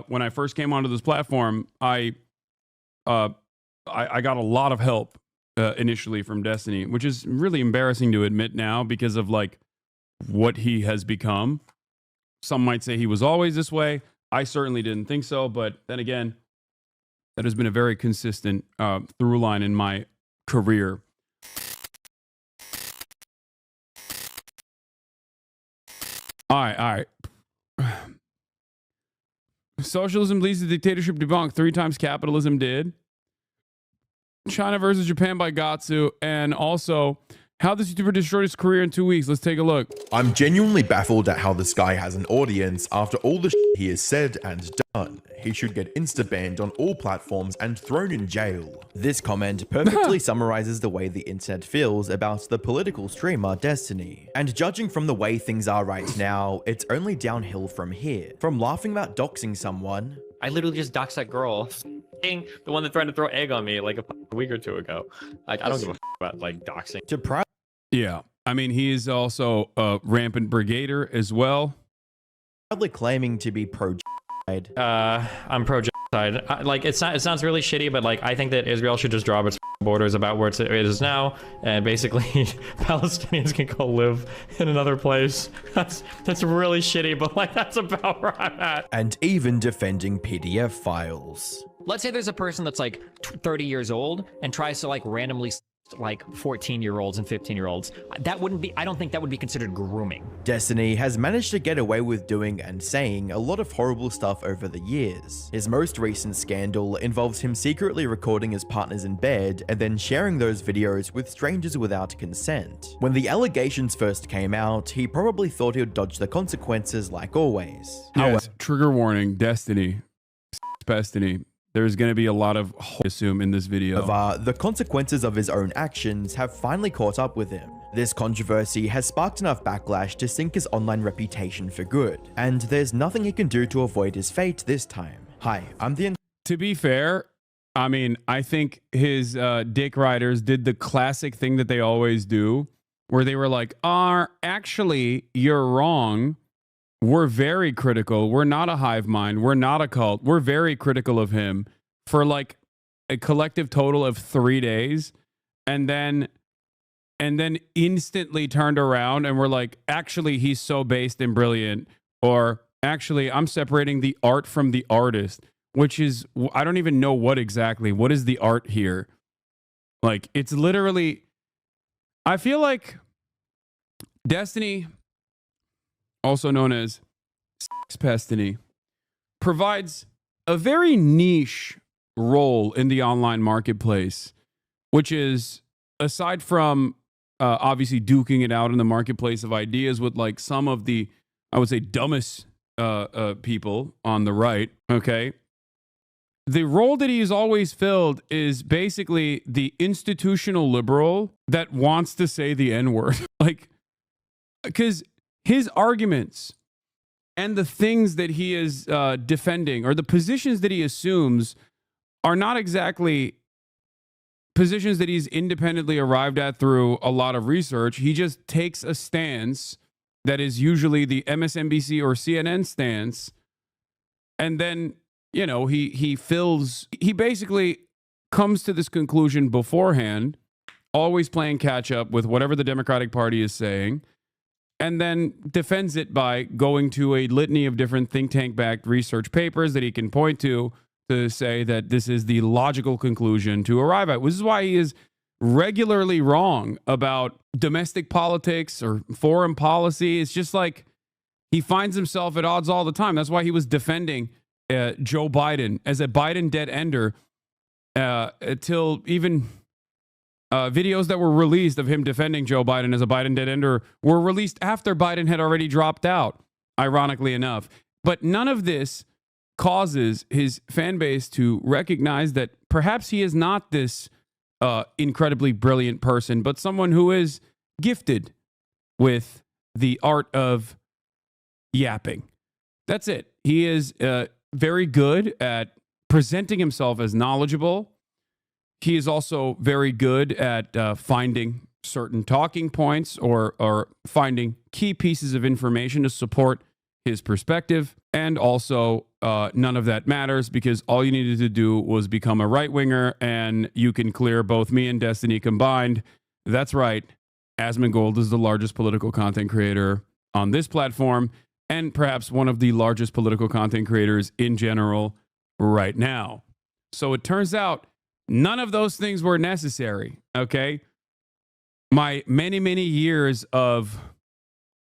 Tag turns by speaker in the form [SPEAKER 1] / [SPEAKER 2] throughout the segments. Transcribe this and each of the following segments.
[SPEAKER 1] when I first came onto this platform, I got a lot of help initially from Destiny, which is really embarrassing to admit now because of like what he has become. Some might say he was always this way. I certainly didn't think so, but then again, that has been a very consistent through line in my career. All right. Socialism leads to dictatorship debunked. 3 times capitalism did. China versus Japan by Gatsu. And also, how this YouTuber destroyed his career in 2 weeks. Let's take a look.
[SPEAKER 2] I'm genuinely baffled at how this guy has an audience after all the shit he has said and done. He should get insta-banned on all platforms and thrown in jail. This comment perfectly summarizes the way the internet feels about the political streamer Destiny. And judging from the way things are right now, it's only downhill from here. From laughing about doxing someone.
[SPEAKER 3] I literally just doxed that girl. The one that tried to throw egg on me like a week or two ago. Like, I don't give a about like doxing.
[SPEAKER 2] To proud.
[SPEAKER 1] Yeah. I mean, he is also a rampant brigader as well.
[SPEAKER 2] Proudly claiming to be pro.
[SPEAKER 3] I'm pro genocide. Like it sounds really shitty, but like I think that Israel should just draw its borders about where it is now, and basically Palestinians can go live in another place. That's really shitty, but like that's about where I'm at.
[SPEAKER 2] And even defending PDF files.
[SPEAKER 4] Let's say there's a person that's like 30 years old and tries to like randomly like 14-year-olds and 15-year-olds. That wouldn't be, I don't think that would be considered grooming.
[SPEAKER 2] Destiny has managed to get away with doing and saying a lot of horrible stuff over the years. His most recent scandal involves him secretly recording his partners in bed and then sharing those videos with strangers without consent. When the allegations first came out, he probably thought he'd dodge the consequences like always.
[SPEAKER 1] Yes, trigger warning, Destiny. There's going to be a lot of assume in this video.
[SPEAKER 2] However, the consequences of his own actions have finally caught up with him. This controversy has sparked enough backlash to sink his online reputation for good, and there's nothing he can do to avoid his fate this time. Hi, I'm the...
[SPEAKER 1] To be fair, I mean, I think his dick riders did the classic thing that they always do, where they were like, actually, you're wrong. We're very critical. We're not a hive mind. We're not a cult. We're very critical of him for like a collective total of 3 days. And then instantly turned around and we're like, actually, he's so based and brilliant. Or actually, I'm separating the art from the artist, which is, I don't even know what exactly. What is the art here? Like, it's literally, I feel like Destiny, also known as Pestiny, provides a very niche role in the online marketplace, which is, aside from obviously duking it out in the marketplace of ideas with like some of the, I would say, dumbest people on the right, okay? The role that he's always filled is basically the institutional liberal that wants to say the N-word. Like, because his arguments and the things that he is defending, or the positions that he assumes, are not exactly positions that he's independently arrived at through a lot of research. He just takes a stance that is usually the MSNBC or CNN stance, and then, you know, he basically comes to this conclusion beforehand, always playing catch up with whatever the Democratic Party is saying, and then defends it by going to a litany of different think tank-backed research papers that he can point to say that this is the logical conclusion to arrive at. Which is why he is regularly wrong about domestic politics or foreign policy. It's just like he finds himself at odds all the time. That's why he was defending Joe Biden as a Biden dead ender until even... videos that were released of him defending Joe Biden as a Biden dead ender were released after Biden had already dropped out, ironically enough. But none of this causes his fan base to recognize that perhaps he is not this incredibly brilliant person, but someone who is gifted with the art of yapping. That's it. He is very good at presenting himself as knowledgeable. He is also very good at finding certain talking points or finding key pieces of information to support his perspective. And also, none of that matters because all you needed to do was become a right winger, and you can clear both me and Destiny combined. That's right. Asmongold is the largest political content creator on this platform, and perhaps one of the largest political content creators in general right now. So it turns out none of those things were necessary, okay? My many, many years of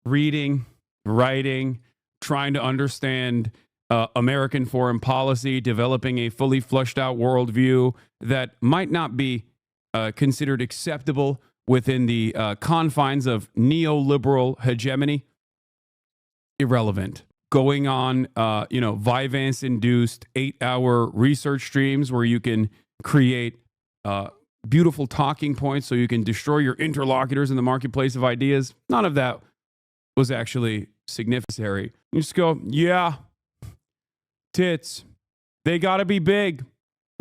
[SPEAKER 1] reading, writing, trying to understand American foreign policy, developing a fully fleshed out worldview that might not be considered acceptable within the confines of neoliberal hegemony, irrelevant. Going on, Vyvanse-induced 8-hour research streams where you can create beautiful talking points so you can destroy your interlocutors in the marketplace of ideas. None of that was actually significant. You just go, yeah, tits, they gotta be big.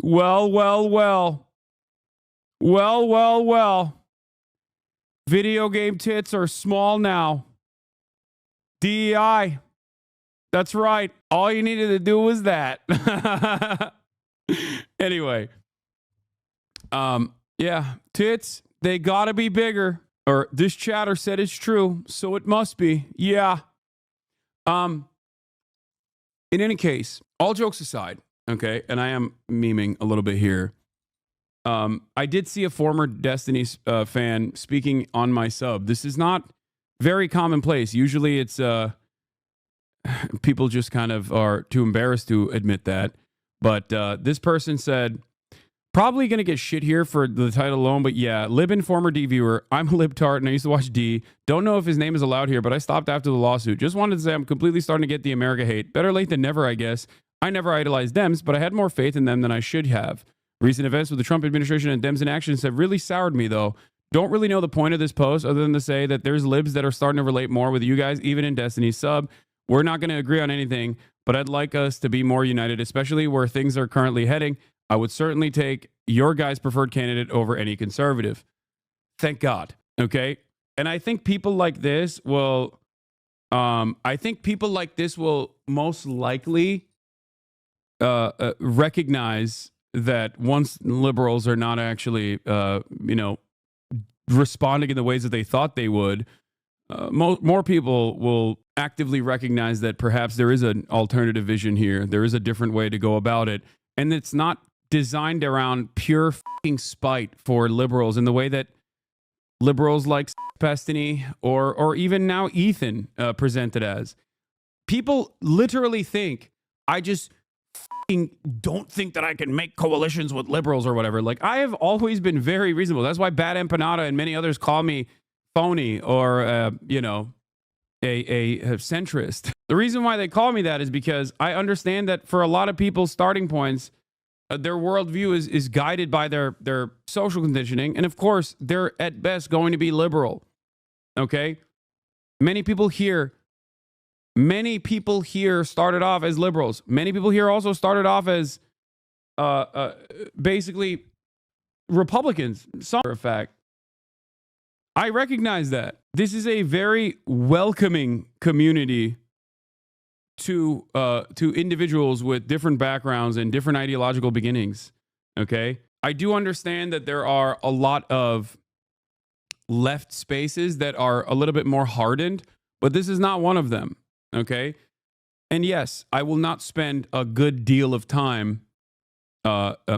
[SPEAKER 1] Well. Video game tits are small now. DEI. That's right. All you needed to do was that. Anyway. Yeah, tits, they gotta be bigger. Or this chatter said it's true, so it must be. Yeah. In any case, all jokes aside, okay, and I am memeing a little bit here. I did see a former Destiny fan speaking on my sub. This is not very commonplace. Usually it's people just kind of are too embarrassed to admit that. But this person said, probably going to get shit here for the title alone, but yeah, Libin, former D viewer. I'm a libtard and I used to watch D. Don't know if his name is allowed here, but I stopped after the lawsuit. Just wanted to say I'm completely starting to get the America hate. Better late than never, I guess. I never idolized Dems, but I had more faith in them than I should have. Recent events with the Trump administration and Dems in actions have really soured me, though. Don't really know the point of this post other than to say that there's libs that are starting to relate more with you guys, even in Destiny's sub. We're not going to agree on anything, but I'd like us to be more united, especially where things are currently heading. I would certainly take your guys' preferred candidate over any conservative. Thank God. Okay. And I think people like this will, most likely recognize that once liberals are not actually, responding in the ways that they thought they would, more people will actively recognize that perhaps there is an alternative vision here. There is a different way to go about it. And it's not designed around pure fucking spite for liberals in the way that liberals like Pestany or even now Ethan presented as. People literally think, I just fucking don't think that I can make coalitions with liberals or whatever. Like, I have always been very reasonable. That's why Bad Empanada and many others call me phony or, a centrist. The reason why they call me that is because I understand that for a lot of people's starting points, their worldview is guided by their social conditioning. And of course, they're at best going to be liberal. Okay? Many people here started off as liberals. Many people here also started off as basically Republicans. Some for a fact. I recognize that. This is a very welcoming community to individuals with different backgrounds and different ideological beginnings. Okay? I do understand that there are a lot of left spaces that are a little bit more hardened, but this is not one of them. Okay? And yes, I will not spend a good deal of time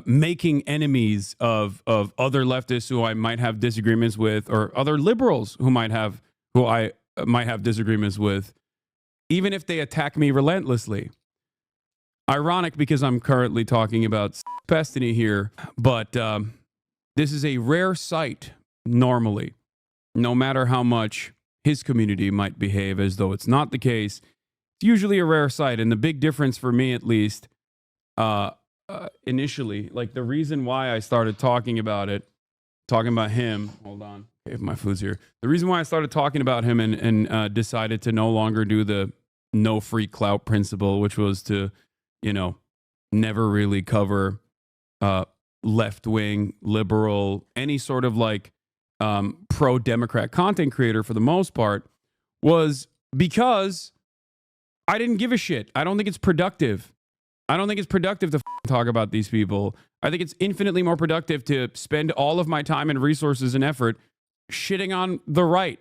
[SPEAKER 1] making enemies of other leftists who I might have disagreements with, or other liberals who I might have disagreements with, even if they attack me relentlessly. Ironic because I'm currently talking about Pestany here, but this is a rare sight normally, no matter how much his community might behave as though it's not the case. It's usually a rare sight. And the big difference for me, at least, initially, like the reason why I started talking about him, hold on, if my food's here. The reason why I started talking about him and decided to no longer do the no free clout principle, which was to, never really cover left-wing, liberal, any sort of like pro-Democrat content creator for the most part, was because I didn't give a shit. I don't think it's productive. I don't think it's productive to talk about these people. I think it's infinitely more productive to spend all of my time and resources and effort shitting on the right.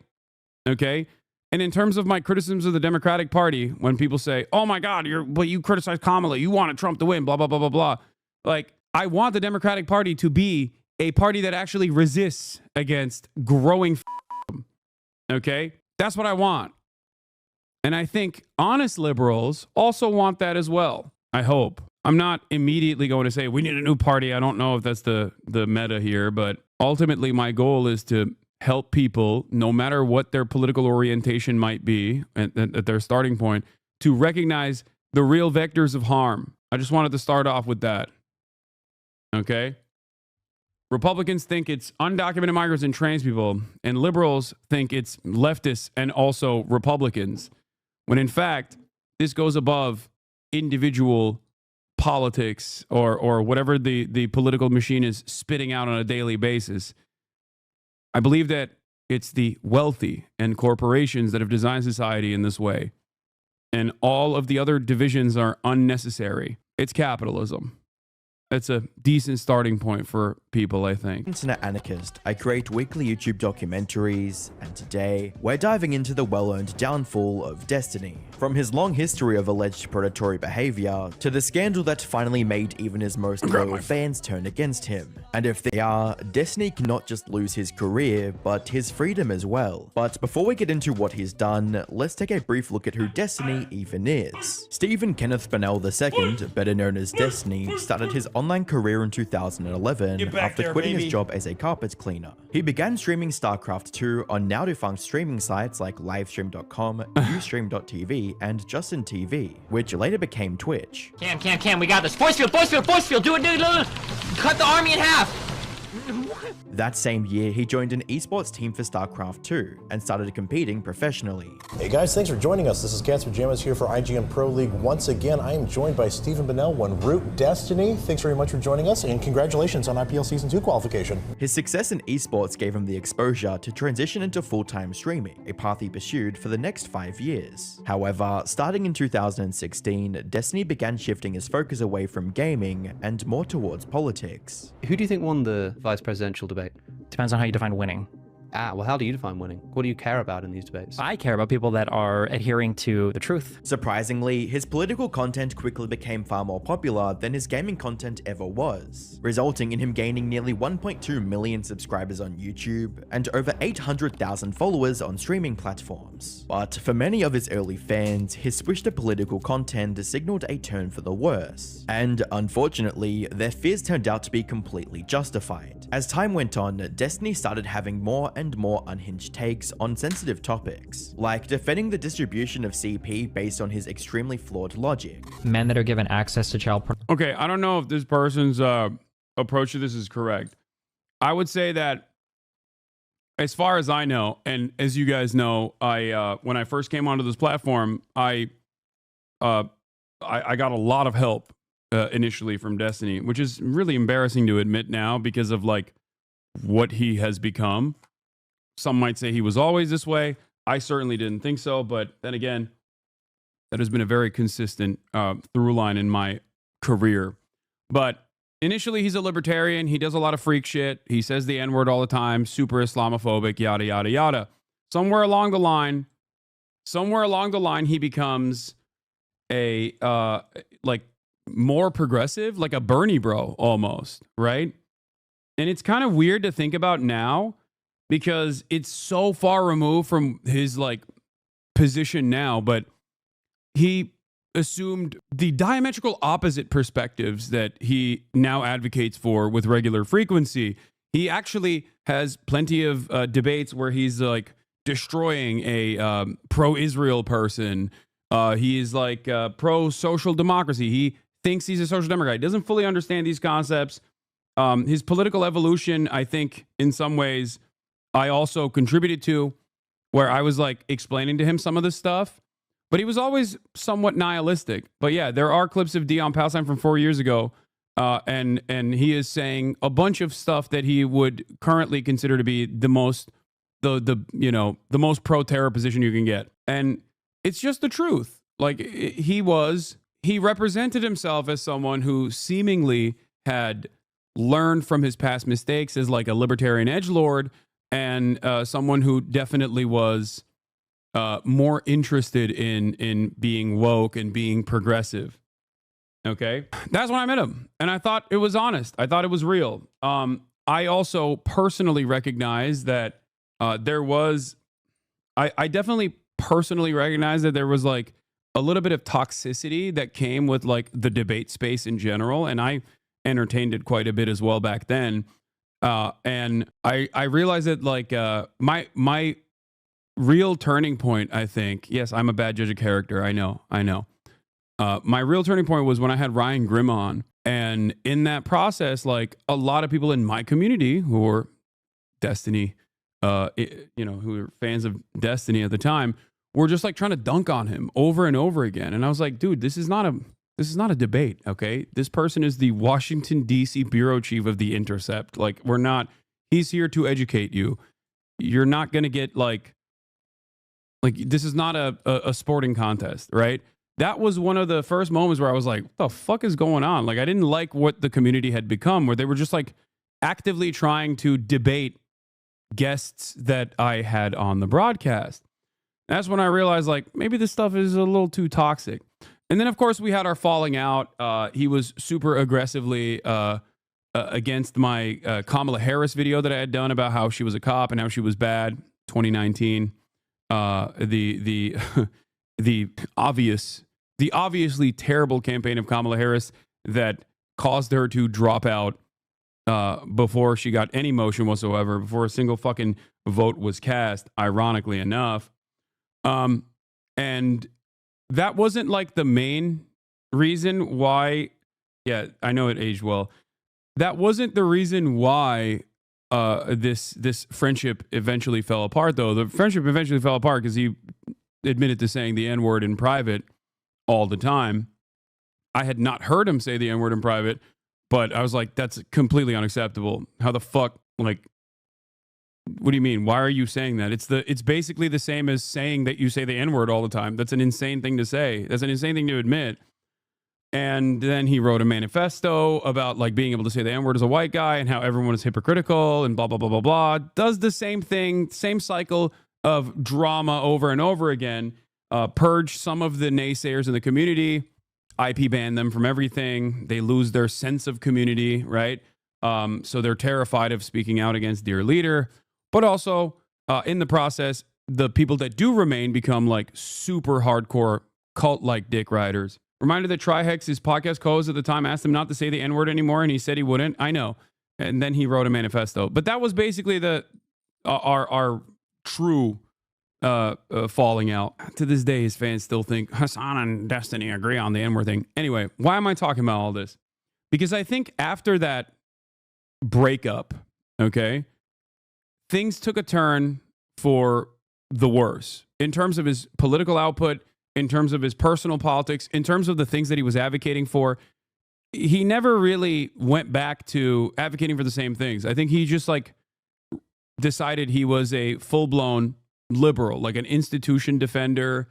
[SPEAKER 1] Okay? And in terms of my criticisms of the Democratic Party, when people say, oh my God, you criticize Kamala, you wanted Trump to win, blah, blah, blah, blah, blah. Like, I want the Democratic Party to be a party that actually resists against growing okay? That's what I want. And I think honest liberals also want that as well. I hope. I'm not immediately going to say we need a new party. I don't know if that's the meta here, but ultimately my goal is to help people, no matter what their political orientation might be at their starting point, to recognize the real vectors of harm. I just wanted to start off with that. Okay? Republicans think it's undocumented migrants and trans people, and liberals think it's leftists and also Republicans, when in fact, this goes above individual politics or whatever the political machine is spitting out on a daily basis. I believe that it's the wealthy and corporations that have designed society in this way, and all of the other divisions are unnecessary. It's capitalism. It's a decent starting point for people, I think.
[SPEAKER 2] Internet anarchist. I create weekly YouTube documentaries, and today we're diving into the well-earned downfall of Destiny. From his long history of alleged predatory behavior to the scandal that finally made even his most loyal fans turn against him. And if they are, Destiny cannot just lose his career, but his freedom as well. But before we get into what he's done, let's take a brief look at who Destiny even is. Stephen Kenneth Bennell II, better known as Destiny, started his online career in 2011 after quitting his job as a carpet cleaner. He began streaming StarCraft 2 on now-defunct streaming sites like Livestream.com, Ustream.tv, and Justin TV, which later became Twitch.
[SPEAKER 4] Cam, we got this. Force field, do it. Cut the army in half.
[SPEAKER 2] That same year, he joined an esports team for StarCraft 2 and started competing professionally.
[SPEAKER 5] Hey guys, thanks for joining us. This is Cats Pajamas here for IGN Pro League. Once again, I am joined by Stephen Bennell, one Root Destiny. Thanks very much for joining us, and congratulations on IPL Season 2 qualification.
[SPEAKER 2] His success in esports gave him the exposure to transition into full-time streaming, a path he pursued for the next 5 years. However, starting in 2016, Destiny began shifting his focus away from gaming and more towards politics.
[SPEAKER 6] Who do you think won the vice presidential debate?
[SPEAKER 4] Depends on how you define winning.
[SPEAKER 6] Well, how do you define winning? What do you care about in these debates?
[SPEAKER 4] I care about people that are adhering to the truth.
[SPEAKER 2] Surprisingly, his political content quickly became far more popular than his gaming content ever was, resulting in him gaining nearly 1.2 million subscribers on YouTube and over 800,000 followers on streaming platforms. But for many of his early fans, his switch to political content signaled a turn for the worse. And unfortunately, their fears turned out to be completely justified. As time went on, Destiny started having more and more unhinged takes on sensitive topics, like defending the distribution of CP based on his extremely flawed logic.
[SPEAKER 4] Men that are given access to child porn.
[SPEAKER 1] Okay, I don't know if this person's approach to this is correct. I would say that, as far as I know, and as you guys know, I when I first came onto this platform, I got a lot of help initially from Destiny, which is really embarrassing to admit now because of like what he has become. Some might say he was always this way. I certainly didn't think so, but then again, that has been a very consistent through line in my career. But initially, he's a libertarian. He does a lot of freak shit. He says the N-word all the time, super Islamophobic, yada, yada, yada. Somewhere along the line, he becomes a, like, more progressive, like a Bernie bro almost, right? And it's kind of weird to think about now because it's so far removed from his, like, position now, but he assumed the diametrical opposite perspectives that he now advocates for with regular frequency. He actually has plenty of debates where he's like destroying a pro-Israel person. He is like pro-social democracy. He thinks he's a social democrat. He doesn't fully understand these concepts. His political evolution, I think, in some ways, I also contributed to, where I was like explaining to him some of this stuff. But he was always somewhat nihilistic. But yeah, there are clips of Dion Palestine from 4 years ago, and he is saying a bunch of stuff that he would currently consider to be the most most pro-terror position you can get. And it's just the truth. Like he represented himself as someone who seemingly had learned from his past mistakes as like a libertarian edgelord, and someone who definitely was more interested in being woke and being progressive. Okay, that's when I met him, and I thought it was honest. I thought it was real. I also personally recognize that there was. I definitely personally recognize that there was like a little bit of toxicity that came with like the debate space in general, and I entertained it quite a bit as well back then. And I realized that like my real turning point, I think, yes, I'm a bad judge of character. I know. My real turning point was when I had Ryan Grimm on, and in that process, like a lot of people in my community who were Destiny, who were fans of Destiny at the time, were just like trying to dunk on him over and over again. And I was like, dude, this is not a debate, okay? This person is the Washington, D.C. bureau chief of The Intercept. Like, he's here to educate you. You're not going to get like, this is not a sporting contest, right? That was one of the first moments where I was like, what the fuck is going on? Like, I didn't like what the community had become, where they were just like actively trying to debate guests that I had on the broadcast. That's when I realized, like, maybe this stuff is a little too toxic. And then, of course, we had our falling out. He was super aggressively against my Kamala Harris video that I had done about how she was a cop and how she was bad. 2019. The obviously terrible campaign of Kamala Harris that caused her to drop out before she got any motion whatsoever, before a single fucking vote was cast, ironically enough. And that wasn't like the main reason why. Yeah, I know it aged well. That wasn't the reason why this friendship eventually fell apart, though. The friendship eventually fell apart because he admitted to saying the N-word in private all the time. I had not heard him say the N-word in private, but I was like, that's completely unacceptable. How the fuck, like, what do you mean? Why are you saying that? It's basically the same as saying that you say the N-word all the time. That's an insane thing to say. That's an insane thing to admit. And then he wrote a manifesto about like being able to say the N-word as a white guy and how everyone is hypocritical and blah, blah, blah, blah, blah. Does the same thing, same cycle of drama over and over again. Purge some of the naysayers in the community, IP ban them from everything. They lose their sense of community, right? So they're terrified of speaking out against their leader. But also, in the process, the people that do remain become like super hardcore cult-like dick riders. Reminder that Trihex, his podcast co-host at the time, asked him not to say the N-word anymore, and he said he wouldn't. I know. And then he wrote a manifesto. But that was basically our true falling out. To this day, his fans still think Hasan and Destiny agree on the N-word thing. Anyway, why am I talking about all this? Because I think after that breakup, okay, things took a turn for the worse in terms of his political output, in terms of his personal politics, in terms of the things that he was advocating for. He never really went back to advocating for the same things. I think he just like decided he was a full-blown liberal, like an institution defender.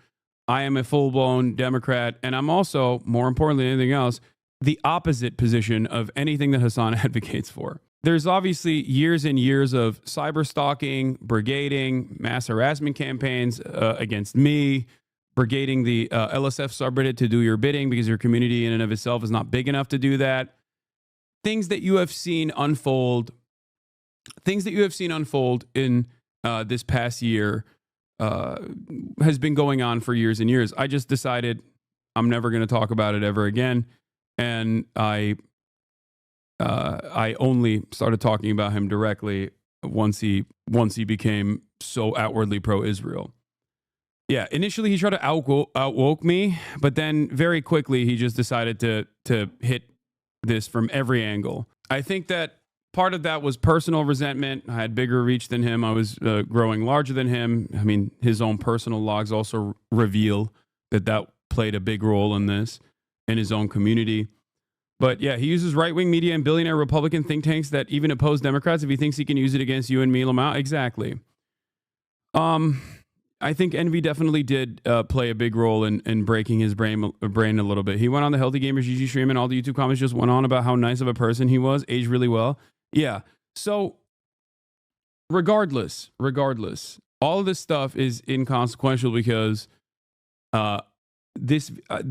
[SPEAKER 1] I am a full-blown Democrat, and I'm also, more importantly than anything else, the opposite position of anything that Hasan advocates for. There's obviously years and years of cyber stalking, brigading, mass harassment campaigns against me, brigading the LSF subreddit to do your bidding because your community in and of itself is not big enough to do that. Things that you have seen unfold in this past year has been going on for years and years. I just decided I'm never going to talk about it ever again. And I only started talking about him directly once he became so outwardly pro-Israel. Yeah, initially he tried to outwoke me, but then very quickly he just decided to hit this from every angle. I think that part of that was personal resentment. I had bigger reach than him. I was growing larger than him. I mean, his own personal logs also reveal that played a big role in this, in his own community. But yeah, he uses right-wing media and billionaire Republican think tanks that even oppose Democrats if he thinks he can use it against you and me, Lamau. Exactly. I think envy definitely did play a big role in breaking his brain a little bit. He went on the Healthy Gamers GG stream, and all the YouTube comments just went on about how nice of a person he was, aged really well. Yeah. So regardless, all of this stuff is inconsequential because the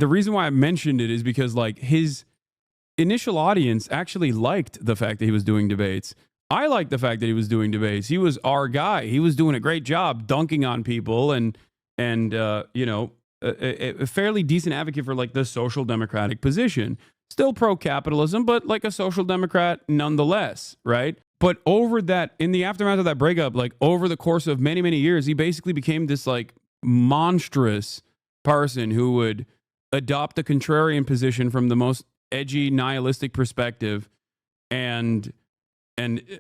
[SPEAKER 1] reason why I mentioned it is because like his initial audience actually liked the fact that he was doing debates. I like the fact that he was doing debates. He was our guy. He was doing a great job dunking on people and you know, a fairly decent advocate for like the social democratic position. Still pro-capitalism, but like a social democrat nonetheless, right? But over that, in the aftermath of that breakup, like over the course of many, many years, he basically became this like monstrous person who would adopt the contrarian position from the most edgy, nihilistic perspective and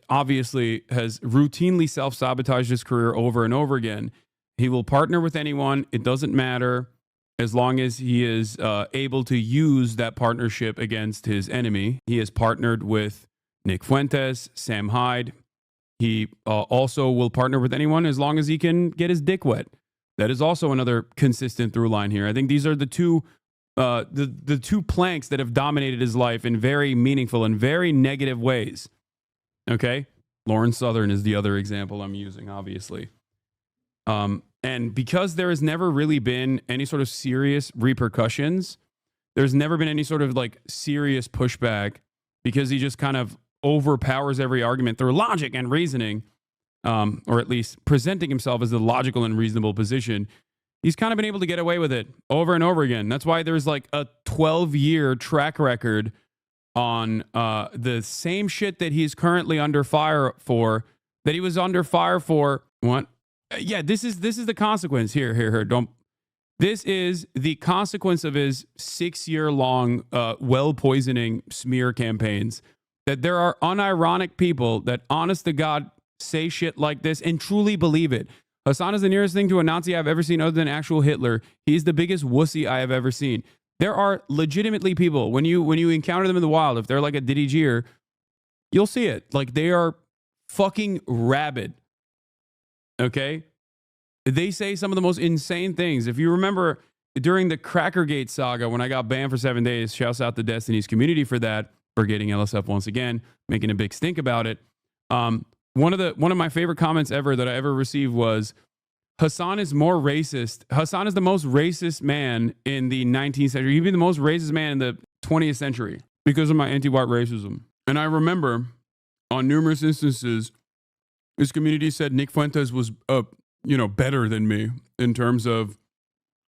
[SPEAKER 1] obviously has routinely self-sabotaged his career over and over again. He will partner with anyone. It doesn't matter as long as he is able to use that partnership against his enemy. He has partnered with Nick Fuentes, Sam Hyde. He also will partner with anyone as long as he can get his dick wet. That is also another consistent through line here. I think these are the two planks that have dominated his life in very meaningful and very negative ways. Okay, Lauren Southern is the other example I'm using, obviously. And because there has never really been any sort of serious repercussions, there's never been any sort of like serious pushback because he just kind of overpowers every argument through logic and reasoning, or at least presenting himself as the logical and reasonable position. He's kind of been able to get away with it over and over again. That's why there's like a 12-year track record on the same shit that he's currently under fire for, that he was under fire for. What? Yeah, this is the consequence. Here. Don't. This is the consequence of his 6-year-long well poisoning smear campaigns. That there are unironic people that, honest to God, say shit like this and truly believe it. Hasan is the nearest thing to a Nazi I've ever seen other than actual Hitler. He's the biggest wussy I have ever seen. There are legitimately people, when you encounter them in the wild, if they're like a Diddy Jeer, you'll see it. Like, they are fucking rabid. Okay? They say some of the most insane things. If you remember, during the Crackergate saga, when I got banned for 7 days, shouts out to Destiny's community for that, for getting LSF once again, making a big stink about it. One of my favorite comments ever that I ever received was, Hasan is more racist. Hasan is the most racist man in the 19th century. He'd be the most racist man in the 20th century because of my anti-white racism. And I remember on numerous instances, his community said Nick Fuentes was, better than me in terms of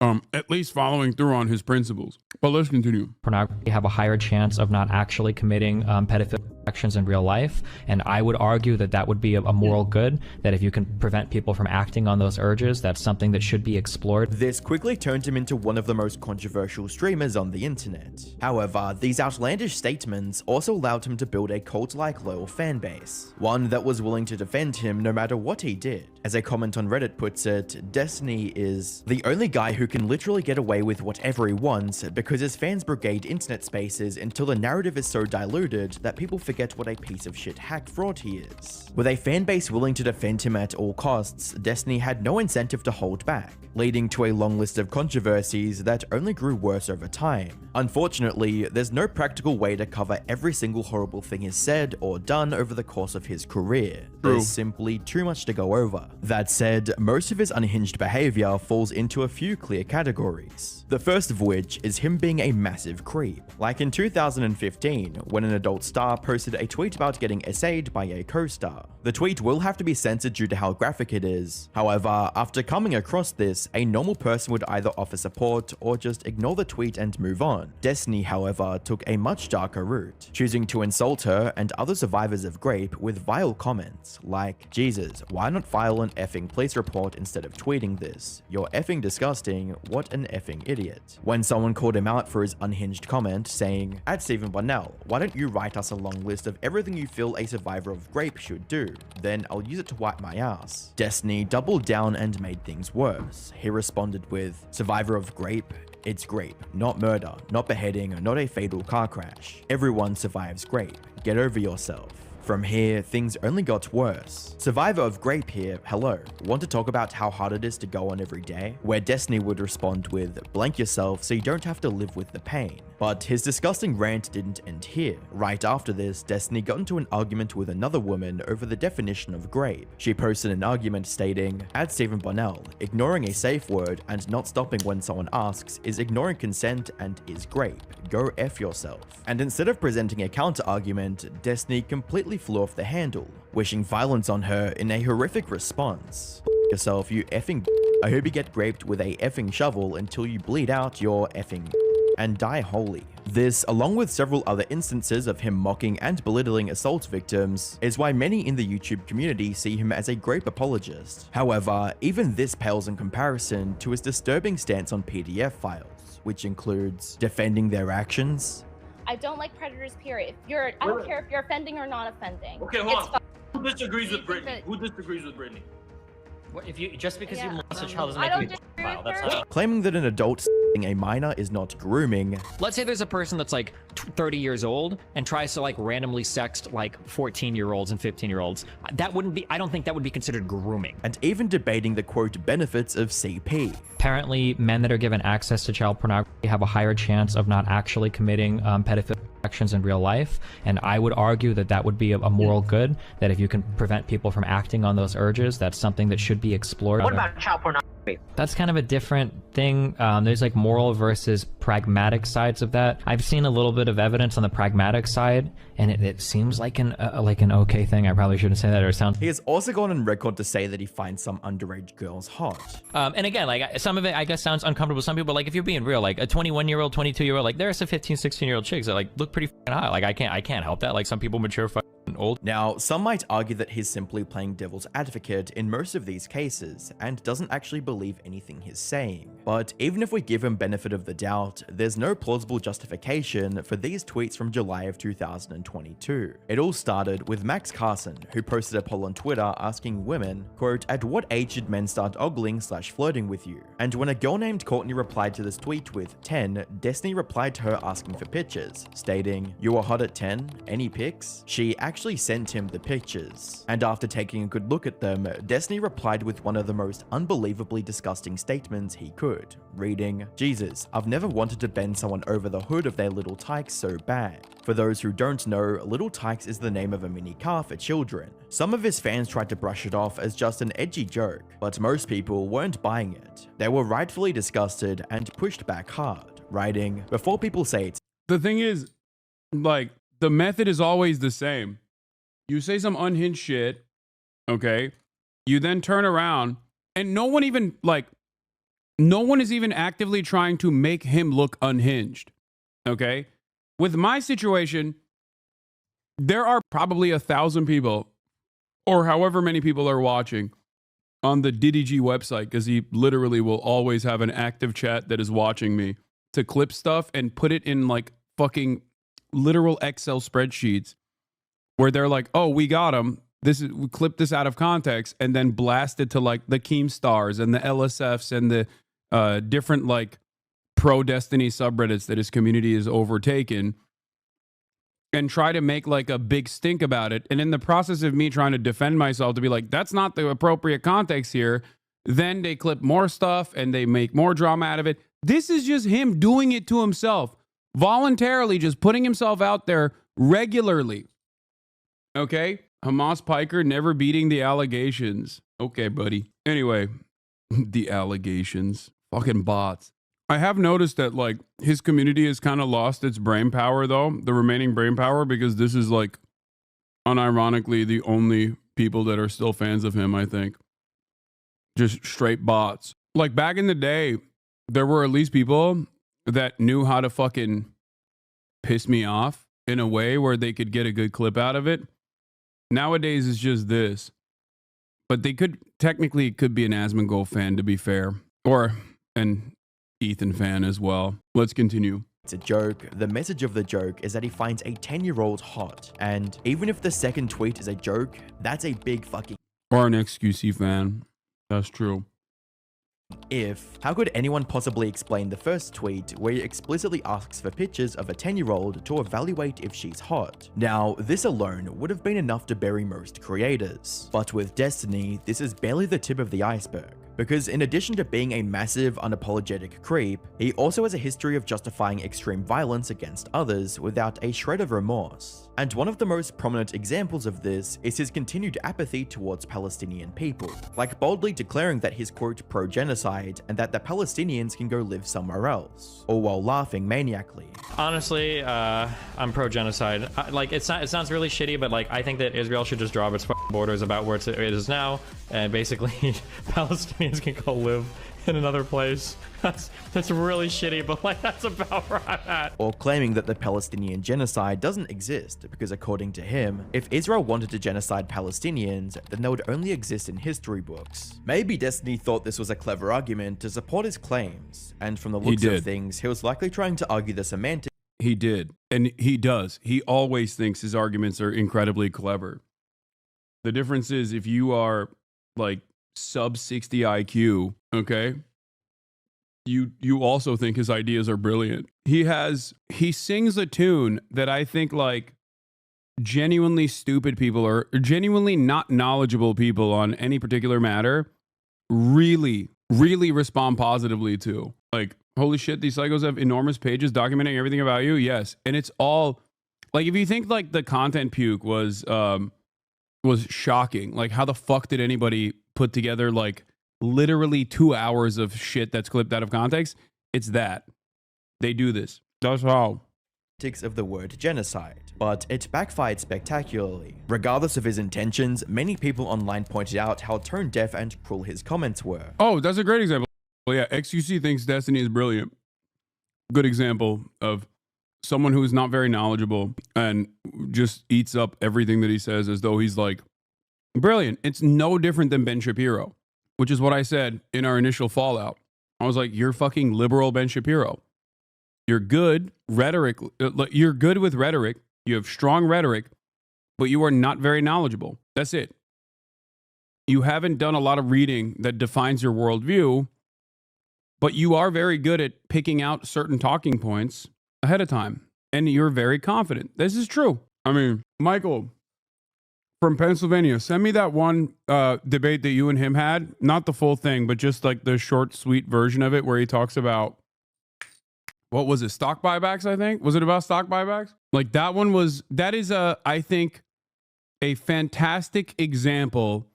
[SPEAKER 1] at least following through on his principles. But let's continue.
[SPEAKER 4] Pornography have a higher chance of not actually committing pedophilic actions in real life, and I would argue that that would be a moral good, that if you can prevent people from acting on those urges, that's something that should be explored.
[SPEAKER 2] This quickly turned him into one of the most controversial streamers on the internet. However, these outlandish statements also allowed him to build a cult-like loyal fan base, one that was willing to defend him no matter what he did. As a comment on Reddit puts it, Destiny is the only guy who can literally get away with whatever he wants because his fans brigade internet spaces until the narrative is so diluted that people forget what a piece of shit hack fraud he is. With a fan base willing to defend him at all costs, Destiny had no incentive to hold back, leading to a long list of controversies that only grew worse over time. Unfortunately, there's no practical way to cover every single horrible thing he's said or done over the course of his career. There's simply too much to go over. That said, most of his unhinged behavior falls into a few clear categories. The first of which is him being a massive creep. Like in 2015, when an adult star posted a tweet about getting essayed by a co-star. The tweet will have to be censored due to how graphic it is. However, after coming across this, a normal person would either offer support or just ignore the tweet and move on. Destiny, however, took a much darker route, choosing to insult her and other survivors of Grape with vile comments like, Jesus, why not file an effing police report instead of tweeting this? You're effing disgusting, what an effing idiot. When someone called him out for his unhinged comment saying, at Stephen Bunnell, why don't you write us a long list of everything you feel a survivor of Grape should do? Then I'll use it to wipe my ass. Destiny doubled down and made things worse. He responded with, survivor of Grape? It's Grape, not murder, not beheading, not a fatal car crash. Everyone survives Grape. Get over yourself. From here, things only got worse. Survivor of Grape here, hello. Want to talk about how hard it is to go on every day? Where Destiny would respond with, blank yourself so you don't have to live with the pain. But his disgusting rant didn't end here. Right after this, Destiny got into an argument with another woman over the definition of grape. She posted an argument stating, at Stephen Bonnell, ignoring a safe word and not stopping when someone asks is ignoring consent and is grape. Go F yourself. And instead of presenting a counter-argument, Destiny completely flew off the handle, wishing violence on her in a horrific response. Yourself, you effing. I hope you get graped with a effing shovel until you bleed out your effing and die wholly. This, along with several other instances of him mocking and belittling assault victims, is why many in the YouTube community see him as a grape apologist. However, even this pales in comparison to his disturbing stance on PDF files, which includes defending their actions.
[SPEAKER 7] I don't like predators, period. I don't care if you're offending or not offending.
[SPEAKER 8] Okay, hold on. Who disagrees with Brittany? Who disagrees with Brittany?
[SPEAKER 3] If you just because you molest a child doesn't
[SPEAKER 7] I
[SPEAKER 3] make
[SPEAKER 7] don't
[SPEAKER 3] you a pedophile. That's not.
[SPEAKER 2] Claiming that an adult s**ing a minor is not grooming.
[SPEAKER 4] Let's say there's a person that's like 30 years old and tries to like randomly sext like 14-year-olds and 15-year-olds. That wouldn't be, I don't think that would be considered grooming.
[SPEAKER 2] And even debating the quote benefits of CP.
[SPEAKER 4] Apparently, men that are given access to child pornography have a higher chance of not actually committing pedophilic actions in real life, and I would argue that that would be a moral good, that if you can prevent people from acting on those urges, that's something that should be explored.
[SPEAKER 9] What about child pornography?
[SPEAKER 4] That's kind of a different thing. There's like moral versus pragmatic sides of that. I've seen a little bit of evidence on the pragmatic side, and it seems like an okay thing. I probably shouldn't say that, or it sounds.
[SPEAKER 2] He has also gone on record to say that he finds some underage girls hot.
[SPEAKER 4] And again, like some of it, I guess, sounds uncomfortable. Some people, like if you're being real, like a 21-year-old, 22-year-old, like there are some 15, 16-year-old chicks that like look pretty fucking hot. Like I can't help that. Like some people mature fucking old.
[SPEAKER 2] Now, some might argue that he's simply playing devil's advocate in most of these cases and doesn't actually believe anything he's saying. But even if we give him benefit of the doubt, there's no plausible justification for these tweets from July of 2022. It all started with Max Carson, who posted a poll on Twitter asking women, quote, at what age should men start ogling/flirting with you? And when a girl named Courtney replied to this tweet with 10, Destiny replied to her asking for pictures, stating, you were hot at 10? Any pics? She actually sent him the pictures. And after taking a good look at them, Destiny replied with one of the most unbelievably disgusting statements he could, reading, Jesus, I've never wanted to bend someone over the hood of their little tykes so bad. For those who don't know, Little Tykes is the name of a mini car for children. Some of his fans tried to brush it off as just an edgy joke, but most people weren't buying it. They were rightfully disgusted and pushed back hard, writing, before people say it's
[SPEAKER 1] The thing is, like, the method is always the same. You say some unhinged shit, okay? You then turn around, and no one is even actively trying to make him look unhinged, okay? With my situation, there are probably 1,000 people, or however many people are watching, on the DDG website, because he literally will always have an active chat that is watching me to clip stuff and put it in like fucking literal Excel spreadsheets where they're like, oh, we got him. We clipped this out of context and then blast it to like the Keemstars and the LSFs and the different like pro Destiny subreddits that his community has overtaken, and try to make like a big stink about it. And in the process of me trying to defend myself to be like, that's not the appropriate context here, then they clip more stuff and they make more drama out of it. This is just him doing it to himself, voluntarily just putting himself out there regularly. Okay? Hasanpiker never beating the allegations. Okay, buddy. Anyway, the allegations. Fucking bots. I have noticed that like his community has kind of lost its brain power though, the remaining brain power, because this is like unironically the only people that are still fans of him, I think. Just straight bots. Like back in the day, there were at least people that knew how to fucking piss me off in a way where they could get a good clip out of it. Nowadays it's just this. But they could technically could be an Asmongold fan, to be fair. Or an Ethan fan as well. Let's continue.
[SPEAKER 2] It's a joke. The message of the joke is that he finds a 10-year-old hot. And even if the second tweet is a joke, that's a big fucking...
[SPEAKER 1] Or an XQC fan. That's true.
[SPEAKER 2] if. How could anyone possibly explain the first tweet where he explicitly asks for pictures of a 10-year-old to evaluate if she's hot? Now, this alone would have been enough to bury most creators. But with Destiny, this is barely the tip of the iceberg. Because in addition to being a massive, unapologetic creep, he also has a history of justifying extreme violence against others without a shred of remorse. And one of the most prominent examples of this is his continued apathy towards Palestinian people, like boldly declaring that he's quote pro-genocide and that the Palestinians can go live somewhere else, all while laughing maniacally.
[SPEAKER 3] Honestly, I'm pro-genocide. Like, it sounds really shitty, but like, I think that Israel should just draw its borders about where it is now, and basically Palestinians can go live in another place. That's really shitty, but like, that's about where I'm at.
[SPEAKER 2] Or claiming that the Palestinian genocide doesn't exist because according to him, if Israel wanted to genocide Palestinians, then they would only exist in history books. Maybe Destiny thought this was a clever argument to support his claims, and from the looks of things, he was likely trying to argue the semantics.
[SPEAKER 1] He did, and he does. He always thinks his arguments are incredibly clever. The difference is if you are like sub 60 IQ, okay, you also think his ideas are brilliant. He sings a tune that I think like genuinely stupid people or genuinely not knowledgeable people on any particular matter really respond positively to. Like, holy shit, these psychos have enormous pages documenting everything about you. Yes. And it's all like, if you think like the content puke was shocking, like how the fuck did anybody put together like literally 2 hours of shit that's clipped out of context? It's that they do this. That's how.
[SPEAKER 2] Of the word genocide, but it backfired spectacularly. Regardless of his intentions, many people online pointed out how tone deaf and cruel his comments were.
[SPEAKER 1] Oh, that's a great example. Well, yeah, XUC thinks Destiny is brilliant. Good example of someone who is not very knowledgeable and just eats up everything that he says as though he's like brilliant. It's no different than Ben Shapiro, which is what I said in our initial fallout. I was like, you're fucking liberal Ben Shapiro. You're good rhetoric. You're good with rhetoric. You have strong rhetoric, but you are not very knowledgeable. That's it. You haven't done a lot of reading that defines your worldview, but you are very good at picking out certain talking points ahead of time, and you're very confident. This is true. I mean, Michael from Pennsylvania, send me that one debate that you and him had. Not the full thing, but just like the short, sweet version of it where he talks about, what was it, stock buybacks, I think? Was it about stock buybacks? Like that is I think, a fantastic example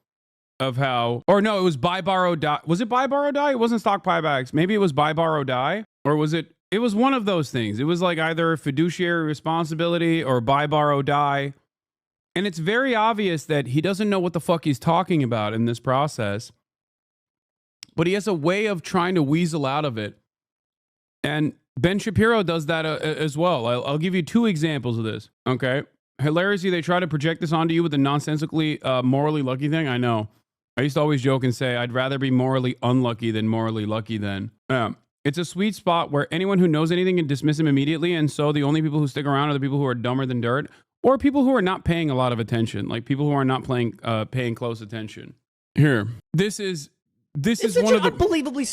[SPEAKER 1] of how, or no, it was buy, borrow, die. Was it buy, borrow, die? It wasn't stock buybacks. Maybe it was buy, borrow, die. Or was it was one of those things. It was like either fiduciary responsibility or buy, borrow, die. And it's very obvious that he doesn't know what the fuck he's talking about in this process. But he has a way of trying to weasel out of it. And Ben Shapiro does that as well. I'll give you two examples of this. Okay. Hilariously, they try to project this onto you with the nonsensically morally lucky thing. I know. I used to always joke and say, I'd rather be morally unlucky than morally lucky then. It's a sweet spot where anyone who knows anything can dismiss him immediately. And so the only people who stick around are the people who are dumber than dirt, or people who are not paying a lot of attention, like people who are not paying close attention. Here, this is one of the unbelievably.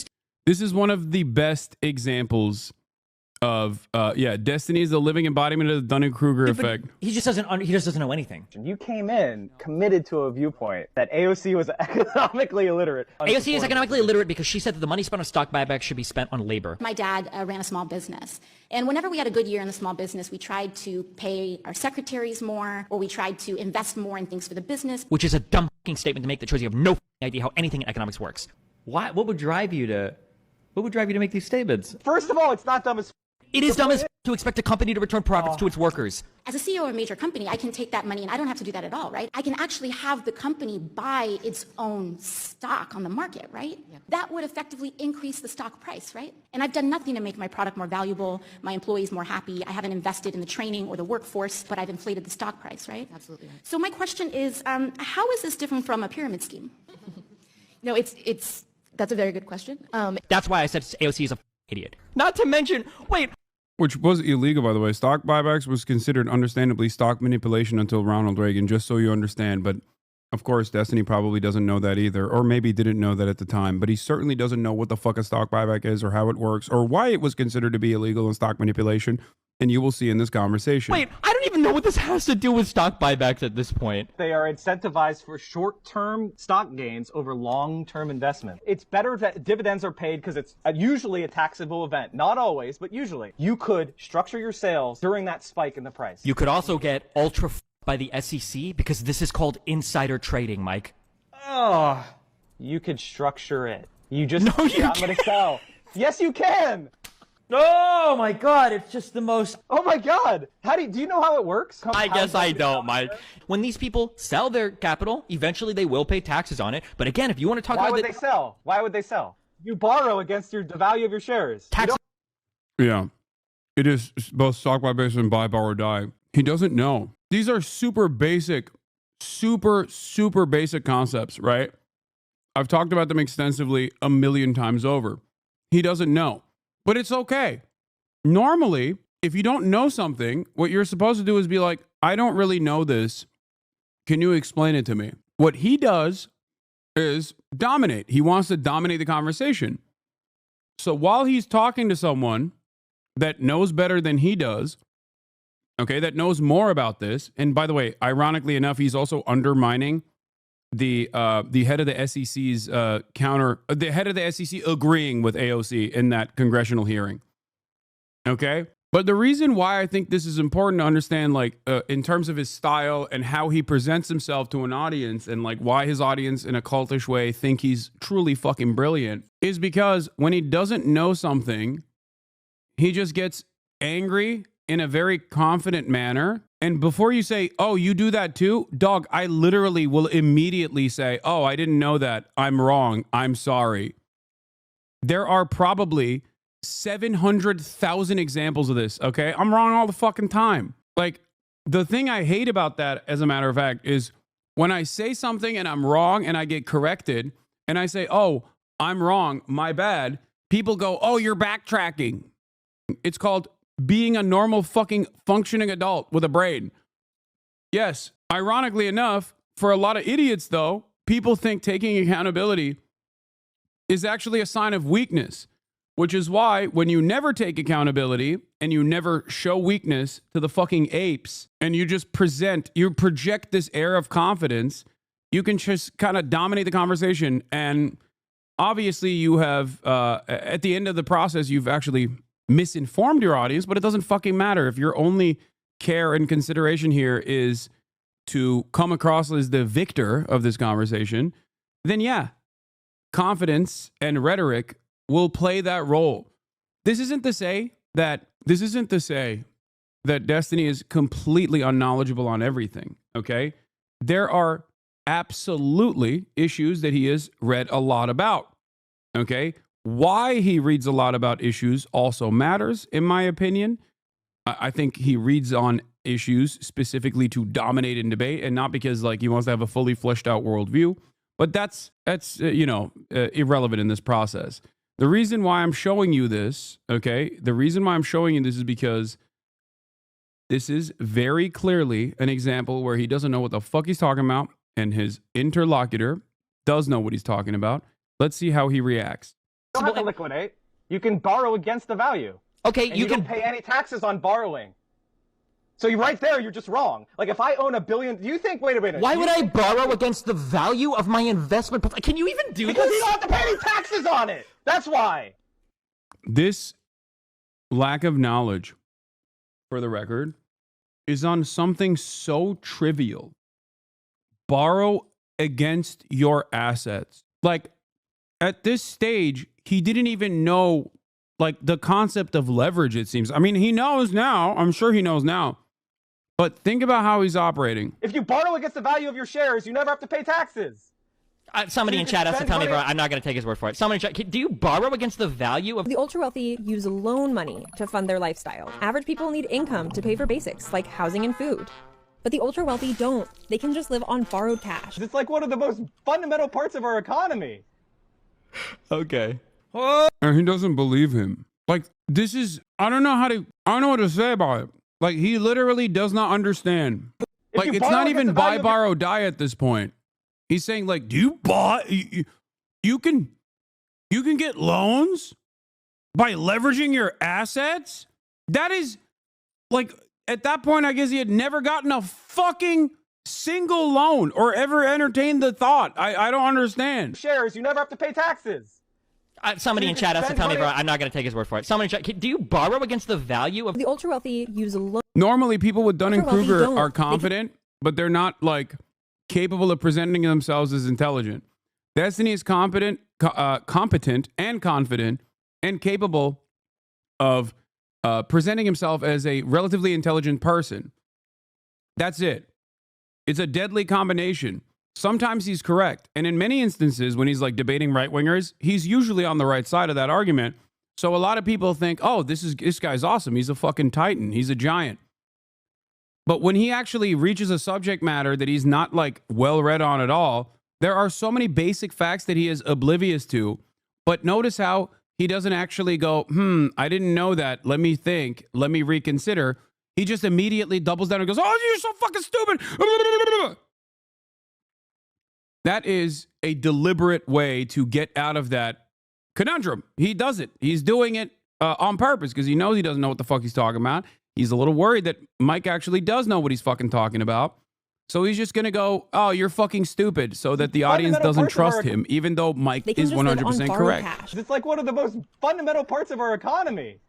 [SPEAKER 1] This is one of the best examples of Destiny is the living embodiment of the Dunning-Kruger effect.
[SPEAKER 9] He just doesn't know anything.
[SPEAKER 10] You came in committed to a viewpoint that AOC was economically illiterate.
[SPEAKER 9] AOC is economically illiterate because she said that the money spent on stock buybacks should be spent on labor.
[SPEAKER 11] My dad ran a small business, and whenever we had a good year in the small business, we tried to pay our secretaries more, or we tried to invest more in things for the business.
[SPEAKER 9] Which is a dumb fucking statement to make that shows you have no idea how anything in economics works.
[SPEAKER 6] What would drive you to make these statements?
[SPEAKER 10] First of all, it's not dumb as
[SPEAKER 9] it is dumb as to expect a company to return profits to its workers.
[SPEAKER 11] As a CEO of a major company, I can take that money and I don't have to do that at all, right? I can actually have the company buy its own stock on the market, right? Yep. That would effectively increase the stock price, right? And I've done nothing to make my product more valuable, my employees more happy. I haven't invested in the training or the workforce, but I've inflated the stock price, right? Absolutely. Right. So my question is, how is this different from a pyramid scheme? That's a very good question.
[SPEAKER 9] That's why I said AOC is a idiot. Not to mention,
[SPEAKER 1] which was illegal, by the way. Stock buybacks was considered understandably stock manipulation until Ronald Reagan, just so you understand. But Of course, Destiny probably doesn't know that either, or maybe didn't know that at the time, but he certainly doesn't know what the fuck a stock buyback is or how it works or why it was considered to be illegal in stock manipulation. And you will see in this conversation.
[SPEAKER 9] Wait, I don't even know what this has to do with stock buybacks at this point.
[SPEAKER 10] They are incentivized for short-term stock gains over long-term investment. It's better that dividends are paid because it's usually a taxable event. Not always, but usually. You could structure your sales during that spike in the price.
[SPEAKER 9] You could also get ultra by the SEC because this is called insider trading, Mike.
[SPEAKER 10] Oh, you could structure it. You just,
[SPEAKER 9] No, you
[SPEAKER 10] I'm going to sell. Yes, you can.
[SPEAKER 9] Oh my god, it's just the most...
[SPEAKER 10] Oh my god! Do you know how it works?
[SPEAKER 9] I guess I don't, Mike. When these people sell their capital, eventually they will pay taxes on it. But again, if you want to talk
[SPEAKER 10] Why
[SPEAKER 9] about
[SPEAKER 10] would they sell? Why would they sell? You borrow against the value of your shares.
[SPEAKER 1] Yeah. It is both stock buybacks and buy, borrow, die. He doesn't know. These are super basic concepts, right? I've talked about them extensively a million times over. He doesn't know. But it's okay. Normally, if you don't know something, what you're supposed to do is be like, I don't really know this. Can you explain it to me? What he does is dominate. He wants to dominate the conversation. So while he's talking to someone that knows better than he does, okay, that knows more about this, and by the way, ironically enough, he's also undermining the head of the SEC's the head of the SEC agreeing with AOC in that congressional hearing. Okay? But the reason why I think this is important to understand, like, in terms of his style and how he presents himself to an audience and like why his audience in a cultish way think he's truly fucking brilliant is because when he doesn't know something, he just gets angry in a very confident manner. And before you say, oh, you do that too? Dog, I literally will immediately say, oh, I didn't know that. I'm wrong. I'm sorry. There are probably 700,000 examples of this, okay? I'm wrong all the fucking time. Like, the thing I hate about that, as a matter of fact, is when I say something and I'm wrong and I get corrected and I say, oh, I'm wrong, my bad, people go, oh, you're backtracking. It's called being a normal fucking functioning adult with a brain. Yes, ironically enough, for a lot of idiots though, people think taking accountability is actually a sign of weakness, which is why when you never take accountability and you never show weakness to the fucking apes and you just project this air of confidence, you can just kind of dominate the conversation. And obviously you have, at the end of the process, you've actually misinformed your audience, but it doesn't fucking matter. If your only care and consideration here is to come across as the victor of this conversation, then yeah, confidence and rhetoric will play that role. This isn't to say that Destiny is completely unknowledgeable on everything, okay? There are absolutely issues that he has read a lot about, okay? Why he reads a lot about issues also matters, in my opinion. I think he reads on issues specifically to dominate in debate and not because like he wants to have a fully fleshed out worldview. But that's irrelevant in this process. The reason why I'm showing you this, okay, is because this is very clearly an example where he doesn't know what the fuck he's talking about and his interlocutor does know what he's talking about. Let's see how he reacts.
[SPEAKER 10] You don't have to liquidate. You can borrow against the value.
[SPEAKER 9] Okay,
[SPEAKER 10] you don't pay any taxes on borrowing. So right there, you're just wrong. Like if I own $1 billion, do you think? Wait a minute.
[SPEAKER 9] Why would I borrow against the value of my investment? Can you even do
[SPEAKER 10] because
[SPEAKER 9] this?
[SPEAKER 10] You don't have to pay any taxes on it. That's why.
[SPEAKER 1] This lack of knowledge, for the record, is on something so trivial. Borrow against your assets. Like at this stage, he didn't even know like the concept of leverage, it seems. I mean, he knows now. I'm sure he knows now. But think about how he's operating.
[SPEAKER 10] If you borrow against the value of your shares, you never have to pay taxes.
[SPEAKER 9] Somebody in chat has to tell me, bro. I'm not going to take his word for it. Somebody in chat, do you borrow against the value of...
[SPEAKER 12] The ultra-wealthy use loan money to fund their lifestyle. Average people need income to pay for basics, like housing and food. But the ultra-wealthy don't. They can just live on borrowed cash.
[SPEAKER 10] It's like one of the most fundamental parts of our economy.
[SPEAKER 1] Okay. And he doesn't believe him. Like, this is... I don't know what to say about it. Like, he literally does not understand. Like, it's not even buy, borrow, die at this point. He's saying like, do you buy? You can get loans by leveraging your assets. That is like, at that point, I guess he had never gotten a fucking single loan or ever entertained the thought. I don't understand.
[SPEAKER 10] Shares, you never have to pay taxes.
[SPEAKER 9] Somebody in chat has to tell me, bro. I'm not going to take his word for it. Somebody in chat, do you borrow against the value of
[SPEAKER 12] The ultra wealthy use a loan.
[SPEAKER 1] Normally, people with Dunning-Kruger
[SPEAKER 12] don't.
[SPEAKER 1] are confident, but they're not like capable of presenting themselves as intelligent. Destiny is competent and confident and capable of presenting himself as a relatively intelligent person. That's it. It's a deadly combination. Sometimes he's correct. And in many instances, when he's like debating right-wingers, he's usually on the right side of that argument. So a lot of people think, oh, this guy's awesome. He's a fucking titan. He's a giant. But when he actually reaches a subject matter that he's not like well read on at all, there are so many basic facts that he is oblivious to. But notice how he doesn't actually go, I didn't know that. Let me think. Let me reconsider. He just immediately doubles down and goes, oh, you're so fucking stupid. That is a deliberate way to get out of that conundrum. He does it. He's doing it on purpose because he knows he doesn't know what the fuck he's talking about. He's a little worried that Mike actually does know what he's fucking talking about. So he's just going to go, oh, you're fucking stupid, so that the audience doesn't trust him, even though Mike is 100% correct.
[SPEAKER 10] Cash. It's like one of the most fundamental parts of our economy.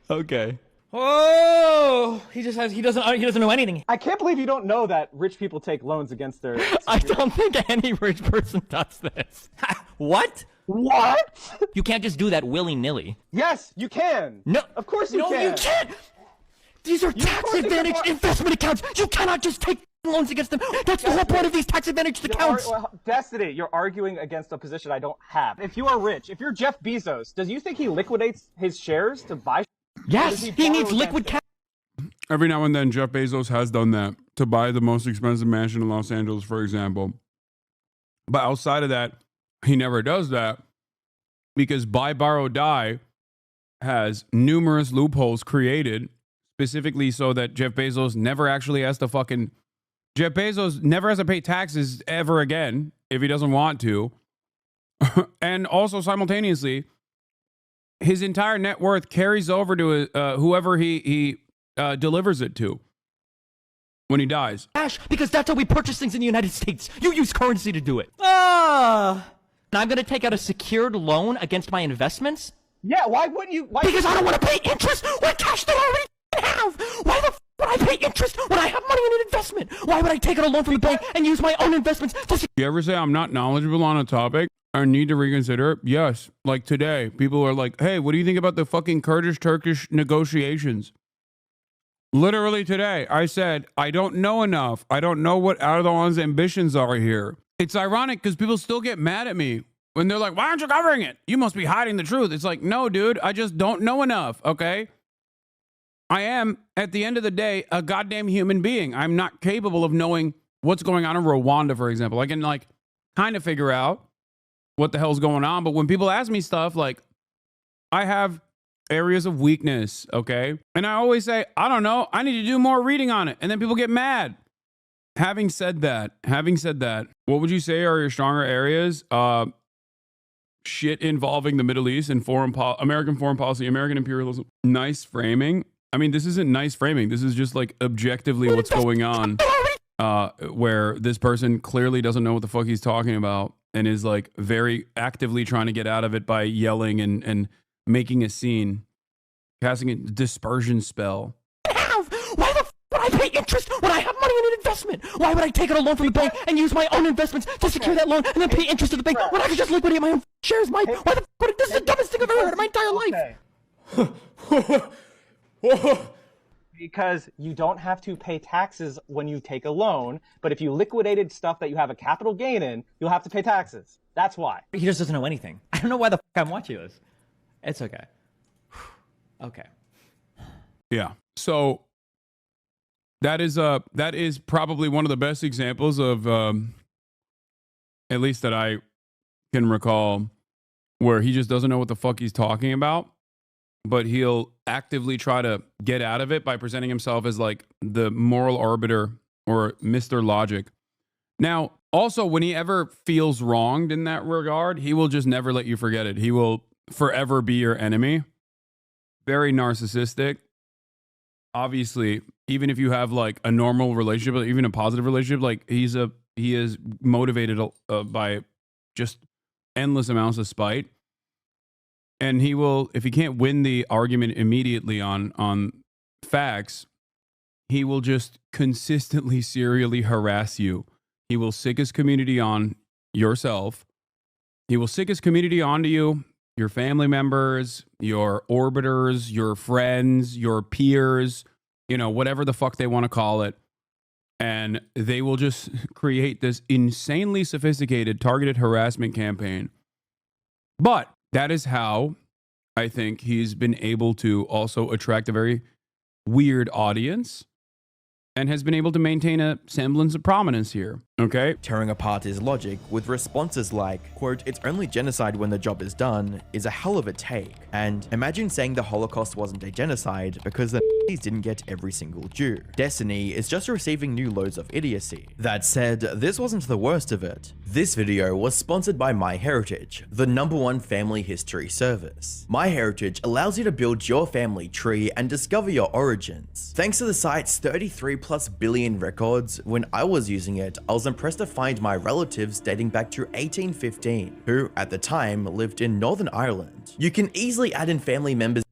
[SPEAKER 9] Okay. Oh, he doesn't know anything.
[SPEAKER 10] I can't believe you don't know that rich people take loans against their...
[SPEAKER 9] I don't think any rich person does this. What?
[SPEAKER 10] What?
[SPEAKER 9] You can't just do that willy-nilly.
[SPEAKER 10] Yes, you can.
[SPEAKER 9] No.
[SPEAKER 10] Of course you can.
[SPEAKER 9] No, you can't. These are tax-advantaged investment accounts. You cannot just take loans against them. That's the whole point of these tax-advantaged accounts.
[SPEAKER 10] Destiny, you're arguing against a position I don't have. If you are rich, if you're Jeff Bezos, does you think he liquidates his shares to buy?
[SPEAKER 9] Yes, he needs liquid cash.
[SPEAKER 1] Every now and then, Jeff Bezos has done that to buy the most expensive mansion in Los Angeles, for example. But outside of that, he never does that because Buy, Borrow, Die has numerous loopholes created specifically so that Jeff Bezos never actually has to fucking... Jeff Bezos never has to pay taxes ever again if he doesn't want to. And also simultaneously, his entire net worth carries over to whoever he delivers it to when he dies.
[SPEAKER 9] Cash, because that's how we purchase things in the United States. You use currency to do it. And I'm going to take out a secured loan against my investments?
[SPEAKER 10] Yeah, why wouldn't you?
[SPEAKER 9] Because I don't want to pay interest with cash that I already have. Why the f would I pay interest when I have money in an investment? Why would I take out a loan from the bank and use my own investments to...
[SPEAKER 1] You ever say I'm not knowledgeable on a topic? I need to reconsider. Yes. Like today, people are like, hey, what do you think about the fucking Kurdish-Turkish negotiations? Literally today, I said, I don't know enough. I don't know what Erdogan's ambitions are here. It's ironic because people still get mad at me when they're like, why aren't you covering it? You must be hiding the truth. It's like, no, dude, I just don't know enough, okay? I am, at the end of the day, a goddamn human being. I'm not capable of knowing what's going on in Rwanda, for example. I can, like, kind of figure out what the hell's going on. But when people ask me stuff, like, I have areas of weakness, okay? And I always say, I don't know. I need to do more reading on it. And then people get mad. Having said that, what would you say are your stronger areas? Shit involving the Middle East and American foreign policy, American imperialism. Nice framing. I mean, this isn't nice framing. This is just like objectively what's going on, where this person clearly doesn't know what the fuck he's talking about and is like very actively trying to get out of it by yelling and making a scene, casting a dispersion spell.
[SPEAKER 9] Why the f would I pay interest when I have money in an investment? Why would I take out a loan from the bank and use my own investments to secure that loan and then pay interest to the bank when I could just liquidate my own shares, Mike? Why the f? This is the dumbest thing I've ever heard in my entire life.
[SPEAKER 10] Because you don't have to pay taxes when you take a loan, but if you liquidated stuff that you have a capital gain in, you'll have to pay taxes. That's why.
[SPEAKER 9] He just doesn't know anything. I don't know why the f I'm watching this. It's okay. Okay.
[SPEAKER 1] Yeah. So that is probably one of the best examples of, at least that I can recall, where he just doesn't know what the fuck he's talking about, but he'll actively try to get out of it by presenting himself as like the moral arbiter or Mr. Logic. Now, Also, when he ever feels wronged in that regard, he will just never let you forget it. He will forever be your enemy. Very narcissistic. Obviously, even if you have like a normal relationship, even a positive relationship, like he is motivated by just endless amounts of spite. And he will, if he can't win the argument immediately on facts, he will just consistently, serially harass you. He will sick his community on yourself. He will sick his community onto you, your family members, your orbiters, your friends, your peers, you know, whatever the fuck they want to call it. And they will just create this insanely sophisticated targeted harassment campaign. But that is how I think he's been able to also attract a very weird audience and has been able to maintain a semblance of prominence here, okay?
[SPEAKER 2] Tearing apart his logic with responses like, quote, "It's only genocide when the job is done," is a hell of a take. And imagine saying the Holocaust wasn't a genocide because the Nazis didn't get every single Jew. Destiny is just receiving new loads of idiocy. That said, this wasn't the worst of it. This video was sponsored by MyHeritage, the #1 family history service. MyHeritage allows you to build your family tree and discover your origins. Thanks to the site's 33+ billion records, when I was using it, I was impressed to find my relatives dating back to 1815, who at the time lived in Northern Ireland. You can easily add in family members.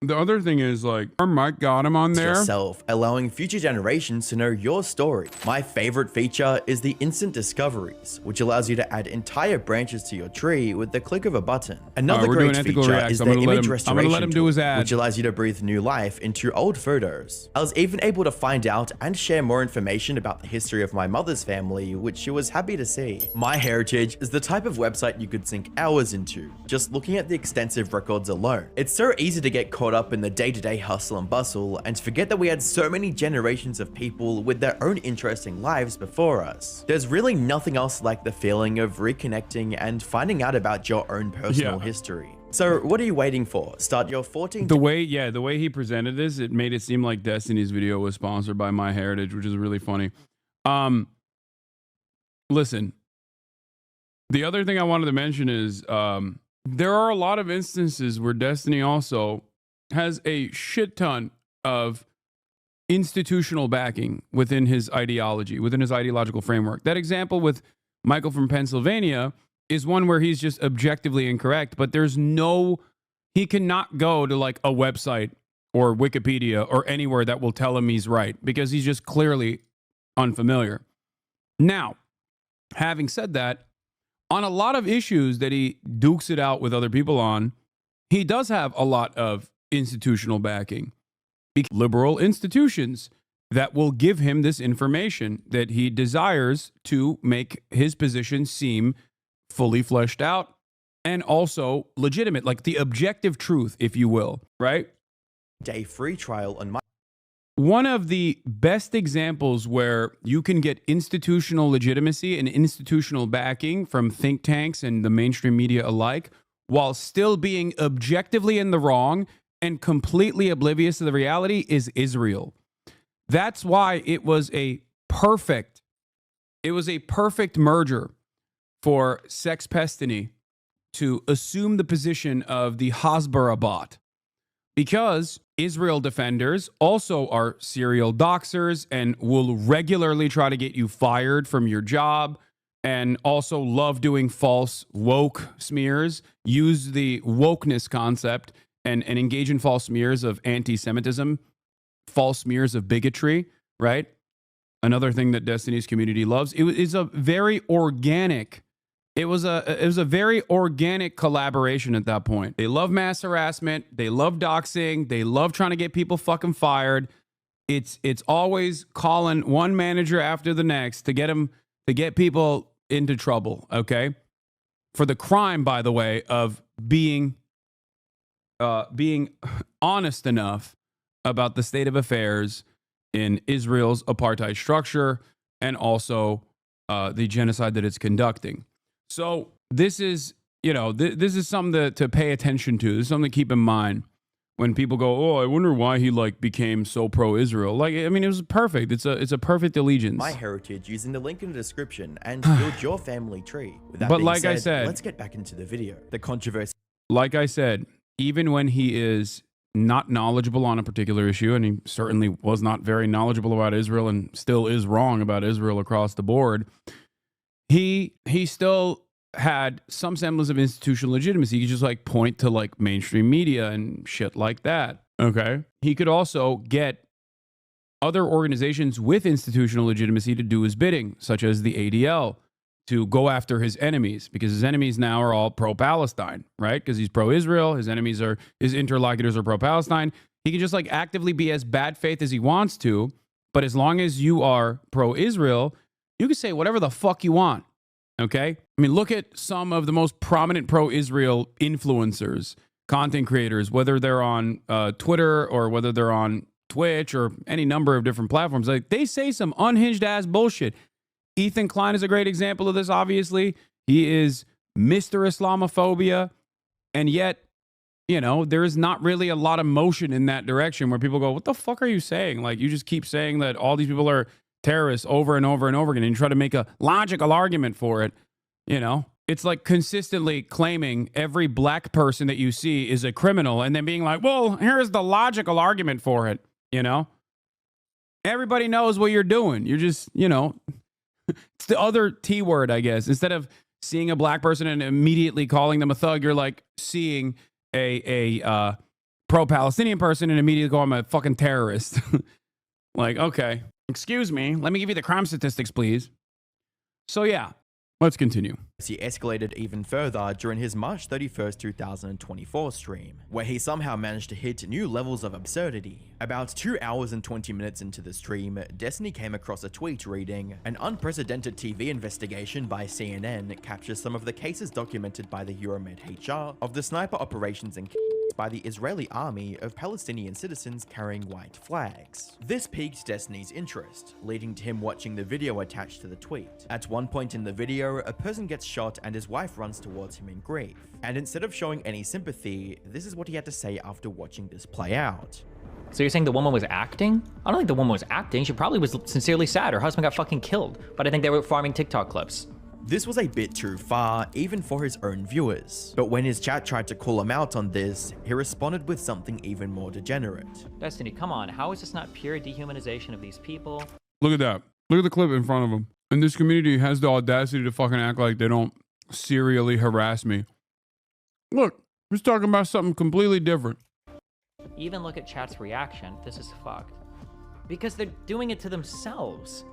[SPEAKER 1] The other thing is, like, our Mike got him on there.
[SPEAKER 2] Yourself, allowing future generations to know your story. My favorite feature is the instant discoveries, which allows you to add entire branches to your tree with the click of a button. Another great feature is the image restoration tool, which allows you to breathe new life into old photos. I was even able to find out and share more information about the history of my mother's family, which she was happy to see. MyHeritage is the type of website you could sink hours into, just looking at the extensive records alone. It's so easy to get caught up in the day-to-day hustle and bustle and forget that we had so many generations of people with their own interesting lives before us. There's really nothing else like the feeling of reconnecting and finding out about your own personal history. So what are you waiting for? Start your 14th.
[SPEAKER 1] The way he presented this, it made it seem like Destiny's video was sponsored by MyHeritage, which is really funny. Listen, the other thing I wanted to mention is there are a lot of instances where Destiny also has a shit ton of institutional backing within his ideology, within his ideological framework. That example with Michael from Pennsylvania is one where he's just objectively incorrect, but he cannot go to like a website or Wikipedia or anywhere that will tell him he's right because he's just clearly unfamiliar. Now, having said that, on a lot of issues that he dukes it out with other people on, he does have a lot of institutional backing. Liberal institutions that will give him this information that he desires to make his position seem fully fleshed out and also legitimate, like the objective truth, if you will, right?
[SPEAKER 2] Day free trial on
[SPEAKER 1] One of the best examples where you can get institutional legitimacy and institutional backing from think tanks and the mainstream media alike while still being objectively in the wrong and completely oblivious to the reality is Israel. That's why it was a perfect merger for Sex Pestiny to assume the position of the Hasbara bot, because Israel defenders also are serial doxers and will regularly try to get you fired from your job and also love doing false woke smears, use the wokeness concept and engage in false smears of anti-Semitism, false smears of bigotry, right? Another thing that Destiny's community loves. It was a very organic collaboration at that point. They love mass harassment. They love doxing. They love trying to get people fucking fired. It's always calling one manager after the next to get people into trouble, okay? For the crime, by the way, of being honest enough about the state of affairs in Israel's apartheid structure and also the genocide that it's conducting. So this is, this is something to pay attention to. This is something to keep in mind when people go, oh, I wonder why he like became so pro-Israel. Like, I mean, it was perfect. It's a perfect allegiance.
[SPEAKER 2] My heritage using the link in the description and build your family tree. With that
[SPEAKER 1] But
[SPEAKER 2] being
[SPEAKER 1] like I said,
[SPEAKER 2] let's get back into the video. The controversy.
[SPEAKER 1] Like I said, even when he is not knowledgeable on a particular issue, and he certainly was not very knowledgeable about Israel and still is wrong about Israel across the board, he still had some semblance of institutional legitimacy. He could just like point to like mainstream media and shit like that. Okay. He could also get other organizations with institutional legitimacy to do his bidding, such as the ADL, to go after his enemies, because his enemies now are all pro-Palestine, right? Because he's pro-Israel. His enemies are, his interlocutors are pro-Palestine. He can just like actively be as bad faith as he wants to. But as long as you are pro-Israel, you can say whatever the fuck you want. Okay? I mean, look at some of the most prominent pro-Israel influencers, content creators, whether they're on Twitter or whether they're on Twitch or any number of different platforms. Like, they say some unhinged ass bullshit. Ethan Klein is a great example of this, obviously. He is Mr. Islamophobia. And yet, you know, there is not really a lot of motion in that direction where people go, what the fuck are you saying? Like, you just keep saying that all these people are terrorists over and over and over again, and you try to make a logical argument for it. You know, it's like consistently claiming every black person that you see is a criminal and then being like, well, here's the logical argument for it. You know, everybody knows what you're doing. You're just, you know, it's the other T word, I guess. Instead of seeing a black person and immediately calling them a thug, you're like seeing a pro-Palestinian person and immediately calling them a fucking terrorist. Like, okay. Excuse me, let me give you the crime statistics, please. So yeah, let's continue.
[SPEAKER 2] He escalated even further during his March 31st, 2024 stream, where he somehow managed to hit new levels of absurdity. About 2 hours and 20 minutes into the stream, Destiny came across a tweet reading, "An unprecedented TV investigation by CNN captures some of the cases documented by the Euromed HR of the sniper operations and by the Israeli army of Palestinian citizens carrying white flags." This piqued Destiny's interest, leading to him watching the video attached to the tweet. At one point in the video, a person gets shot and his wife runs towards him in grief. And instead of showing any sympathy, this is what he had to say after watching this play out.
[SPEAKER 4] So you're saying the woman was acting? I don't think the woman was acting. She probably was sincerely sad. Her husband got fucking killed. But I think they were farming TikTok clips.
[SPEAKER 2] This was a bit too far, even for his own viewers. But when his chat tried to call him out on this, he responded with something even more degenerate.
[SPEAKER 4] Destiny, come on. How is this not pure dehumanization of these people?
[SPEAKER 1] Look at that. Look at the clip in front of him. And this community has the audacity to fucking act like they don't serially harass me. Look, he's talking about something completely different.
[SPEAKER 4] Even look at chat's reaction. This is fucked. Because they're doing it to themselves.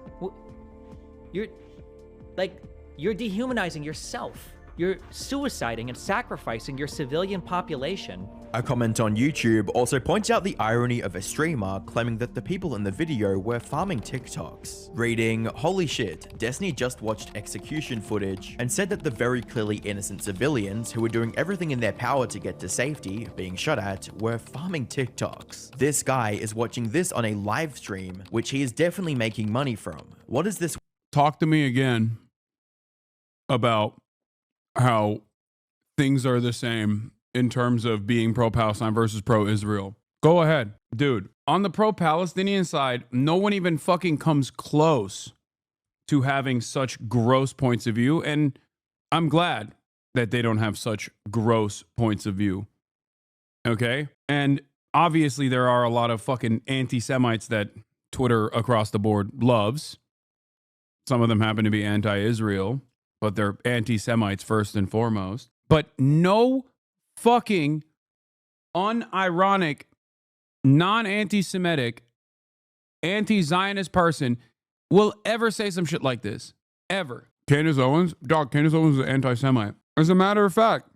[SPEAKER 4] You're dehumanizing yourself. You're suiciding and sacrificing your civilian population.
[SPEAKER 2] A comment on YouTube also points out the irony of a streamer claiming that the people in the video were farming TikToks. Reading, "Holy shit, Destiny just watched execution footage and said that the very clearly innocent civilians who were doing everything in their power to get to safety, being shot at, were farming TikToks. This guy is watching this on a live stream, which he is definitely making money from. What is this?"
[SPEAKER 1] Talk to me again about how things are the same in terms of being pro-Palestine versus pro-Israel. Go ahead. Dude, on the pro-Palestinian side, no one even fucking comes close to having such gross points of view, and I'm glad that they don't have such gross points of view. Okay? And obviously there are a lot of fucking anti-Semites that Twitter across the board loves. Some of them happen to be anti-Israel, but they're anti-Semites first and foremost. But no fucking unironic, non-anti-Semitic, anti-Zionist person will ever say some shit like this. Ever. Candace Owens? Dog, Candace Owens is an anti-Semite. As a matter of fact,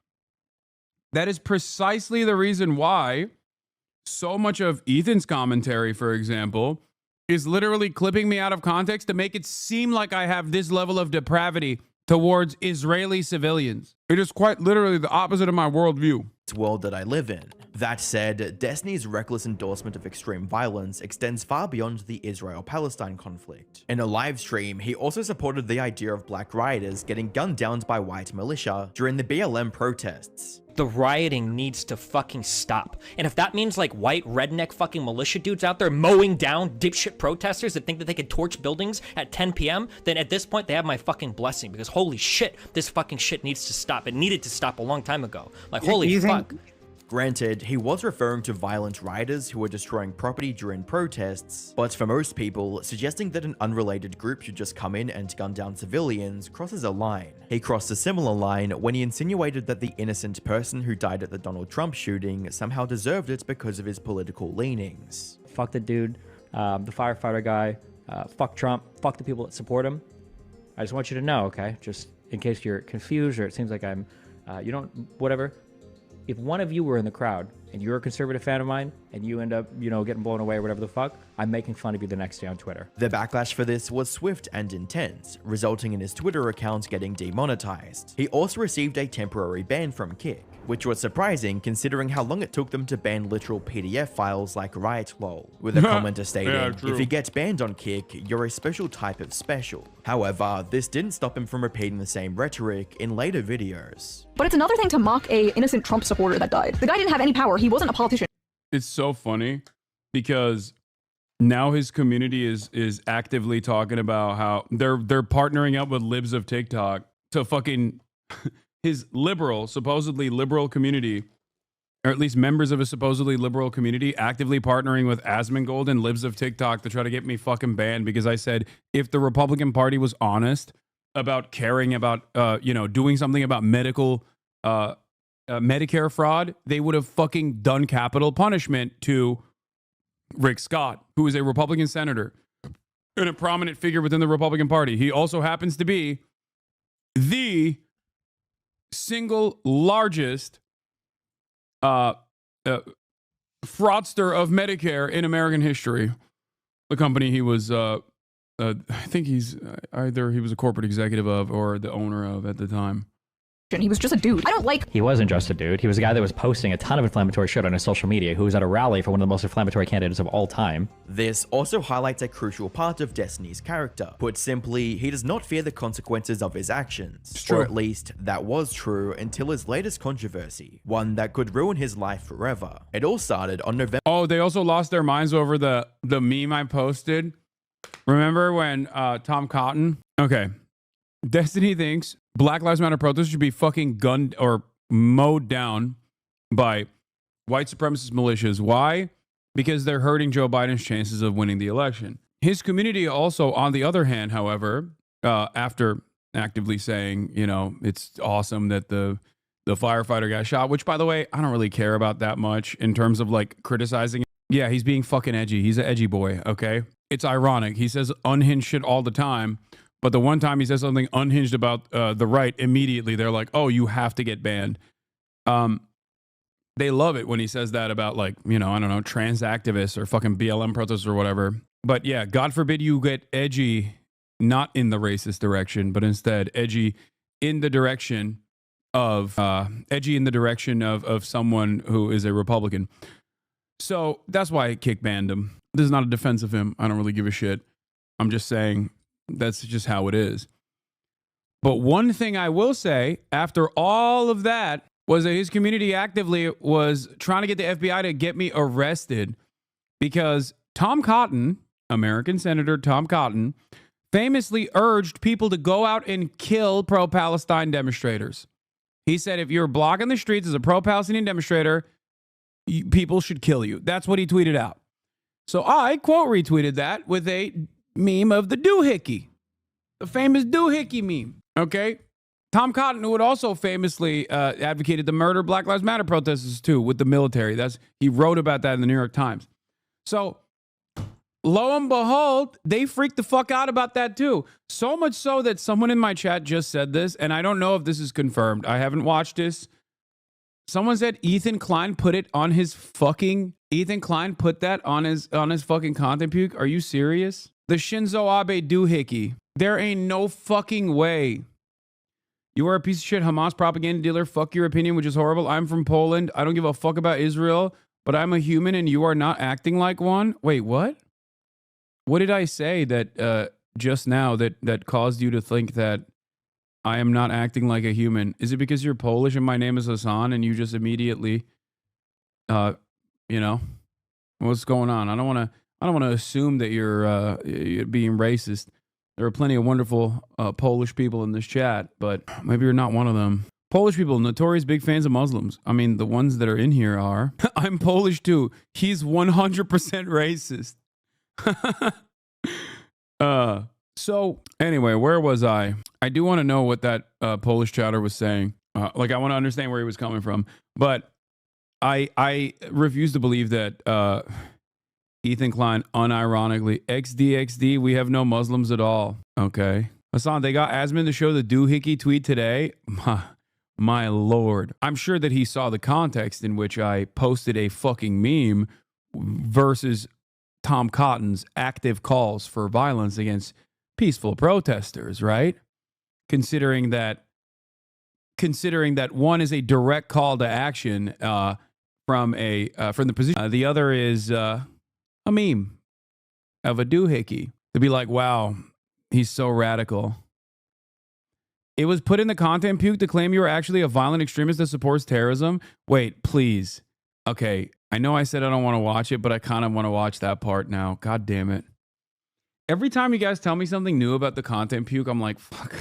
[SPEAKER 1] that is precisely the reason why so much of Ethan's commentary, for example, is literally clipping me out of context to make it seem like I have this level of depravity towards Israeli civilians. It is quite literally the opposite of my worldview.
[SPEAKER 2] World that I live in. That said, Destiny's reckless endorsement of extreme violence extends far beyond the Israel-Palestine conflict. In a live stream, he also supported the idea of black rioters getting gunned down by white militia during the BLM protests.
[SPEAKER 9] The rioting needs to fucking stop. And if that means like white redneck fucking militia dudes out there mowing down dipshit protesters that think that they could torch buildings at 10 p.m., then at this point they have my fucking blessing, because holy shit, this fucking shit needs to stop. It needed to stop a long time ago. Like, holy fuck.
[SPEAKER 2] Granted, he was referring to violent rioters who were destroying property during protests, but for most people, suggesting that an unrelated group should just come in and gun down civilians crosses a line. He crossed a similar line when he insinuated that the innocent person who died at the Donald Trump shooting somehow deserved it because of his political leanings.
[SPEAKER 13] Fuck the dude, the firefighter guy, fuck Trump, fuck the people that support him. I just want you to know, okay? Just in case you're confused or it seems like I'm, whatever. If one of you were in the crowd and you're a conservative fan of mine and you end up, getting blown away or whatever the fuck, I'm making fun of you the next day on Twitter.
[SPEAKER 2] The backlash for this was swift and intense, resulting in his Twitter account getting demonetized. He also received a temporary ban from Kick, which was surprising considering how long it took them to ban literal PDF files like Riot Lol, with a commenter stating, if he gets banned on Kick, you're a special type of special. However, this didn't stop him from repeating the same rhetoric in later videos.
[SPEAKER 14] But it's another thing to mock a innocent Trump supporter that died. The guy didn't have any power. He wasn't a politician.
[SPEAKER 1] It's so funny because now his community is actively talking about how they're partnering up with libs of TikTok to fucking his supposedly liberal community, or at least members of a supposedly liberal community, actively partnering with Asmongold and libs of TikTok to try to get me fucking banned because I said if the Republican Party was honest about caring about doing something about Medicare fraud, they would have fucking done capital punishment to Rick Scott, who is a Republican senator and a prominent figure within the Republican Party. He also happens to be the single largest fraudster of Medicare in American history. The company he was, I think he's either he was a corporate executive of or the owner of at the time.
[SPEAKER 14] He was just a dude. I don't like...
[SPEAKER 13] He wasn't just a dude. He was a guy that was posting a ton of inflammatory shit on his social media, who was at a rally for one of the most inflammatory candidates of all time.
[SPEAKER 2] This also highlights a crucial part of Destiny's character. Put simply, he does not fear the consequences of his actions. Or at least, that was true until his latest controversy, one that could ruin his life forever. It all started on November...
[SPEAKER 1] Oh, they also lost their minds over the meme I posted. Remember when Tom Cotton... Okay. Destiny thinks Black Lives Matter protesters should be fucking gunned or mowed down by white supremacist militias. Why? Because they're hurting Joe Biden's chances of winning the election. His community also, on the other hand, however, after actively saying, it's awesome that the firefighter got shot, which, by the way, I don't really care about that much in terms of like criticizing. Yeah, he's being fucking edgy. He's an edgy boy, okay? It's ironic. He says unhinged shit all the time. But the one time he says something unhinged about the right, immediately they're like, oh, you have to get banned. They love it when he says that about like, I don't know, trans activists or fucking BLM protesters or whatever. But yeah, God forbid you get edgy, not in the racist direction, but instead edgy in the direction of someone who is a Republican. So that's why I kick banned him. This is not a defense of him. I don't really give a shit. I'm just saying that's just how it is. But one thing I will say, after all of that, was that his community actively was trying to get the FBI to get me arrested because Tom Cotton, American Senator Tom Cotton, famously urged people to go out and kill pro-Palestine demonstrators. He said, if you're blocking the streets as a pro-Palestinian demonstrator, people should kill you. That's what he tweeted out. So I quote retweeted that with a meme of the doohickey, the famous doohickey meme. Okay. Tom Cotton, who had also famously advocated the murder of Black Lives Matter protesters too with the military. He wrote about that in the New York Times. So lo and behold, they freaked the fuck out about that too. So much so that someone in my chat just said this, and I don't know if this is confirmed. I haven't watched this. Someone said Ethan Klein put that on his fucking content puke. Are you serious? The Shinzo Abe doohickey. There ain't no fucking way. You are a piece of shit Hamas propaganda dealer. Fuck your opinion, which is horrible. I'm from Poland. I don't give a fuck about Israel, but I'm a human and you are not acting like one. Wait, what? What did I say that just now that caused you to think that I am not acting like a human. Is it because you're Polish and my name is Hasan and you just immediately, you know, what's going on? I don't want to assume that you're being racist. There are plenty of wonderful Polish people in this chat, but maybe you're not one of them. Polish people, notorious big fans of Muslims. I mean, the ones that are in here are. I'm Polish too. He's 100% racist. So anyway, where was I? I do want to know what that Polish chatter was saying. Like, I want to understand where he was coming from. But I refuse to believe that Ethan Klein unironically, XDXD, we have no Muslims at all. Okay. Hasan, they got Asman to show the doohickey tweet today. My lord. I'm sure that he saw the context in which I posted a fucking meme versus Tom Cotton's active calls for violence against peaceful protesters, right? Considering that one is a direct call to action from the position, the other is a meme of a doohickey to be like, wow, he's so radical. It was put in the content puke to claim you were actually a violent extremist that supports terrorism. Wait, please. Okay, I know I said I don't want to watch it, but I kind of want to watch that part now. God damn it. Every time you guys tell me something new about the content puke, I'm like, fuck.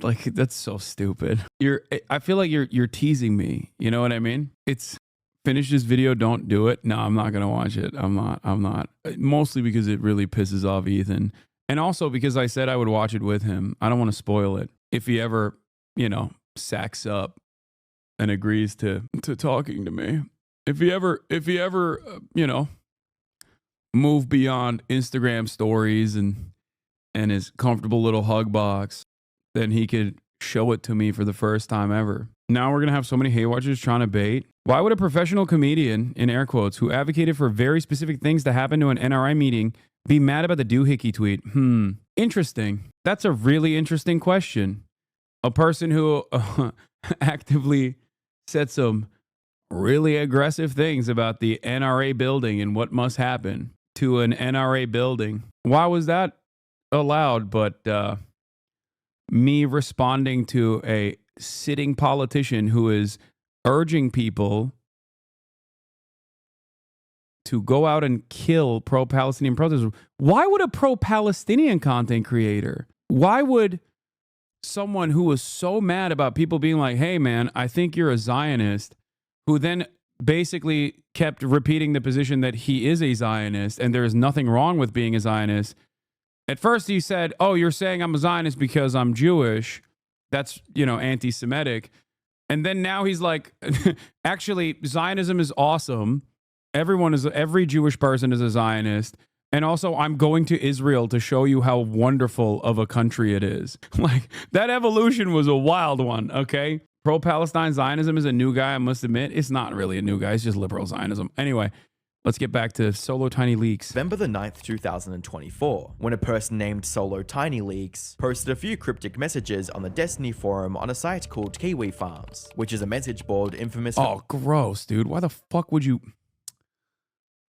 [SPEAKER 1] Like, that's so stupid. I feel like you're teasing me. You know what I mean? It's finish this video, don't do it. No, I'm not going to watch it. I'm not. Mostly because it really pisses off Ethan. And also because I said I would watch it with him. I don't want to spoil it. If he ever, you know, sacks up and agrees to talking to me. If he ever, you know, move beyond Instagram stories and his comfortable little hug box, then he could show it to me for the first time ever. Now we're going to have so many hate watchers trying to bait. Why would a professional comedian, in air quotes, who advocated for very specific things to happen to an NRI meeting be mad about the doohickey tweet? Interesting. That's a really interesting question. A person who actively said some really aggressive things about the NRA building and what must happen to an NRA building. Why was that allowed? But me responding to a sitting politician who is urging people to go out and kill pro-Palestinian protesters. Why would a pro-Palestinian content creator, why would someone who was so mad about people being like, hey man, I think you're a Zionist, who then basically kept repeating the position that he is a Zionist and there is nothing wrong with being a Zionist. At first he said, oh, you're saying I'm a Zionist because I'm Jewish. That's, you know, anti-Semitic. And then now he's like, actually, Zionism is awesome. Every Jewish person is a Zionist. And also, I'm going to Israel to show you how wonderful of a country it is. Like, that evolution was a wild one, okay? Pro-Palestine Zionism is a new guy, I must admit. It's not really a new guy. It's just liberal Zionism. Anyway, let's get back to Solo Tiny Leaks.
[SPEAKER 2] November the 9th, 2024, when a person named Solo Tiny Leaks posted a few cryptic messages on the Destiny forum on a site called Kiwi Farms, which is a message board infamous for—
[SPEAKER 1] Oh, gross, dude. Why the fuck would you...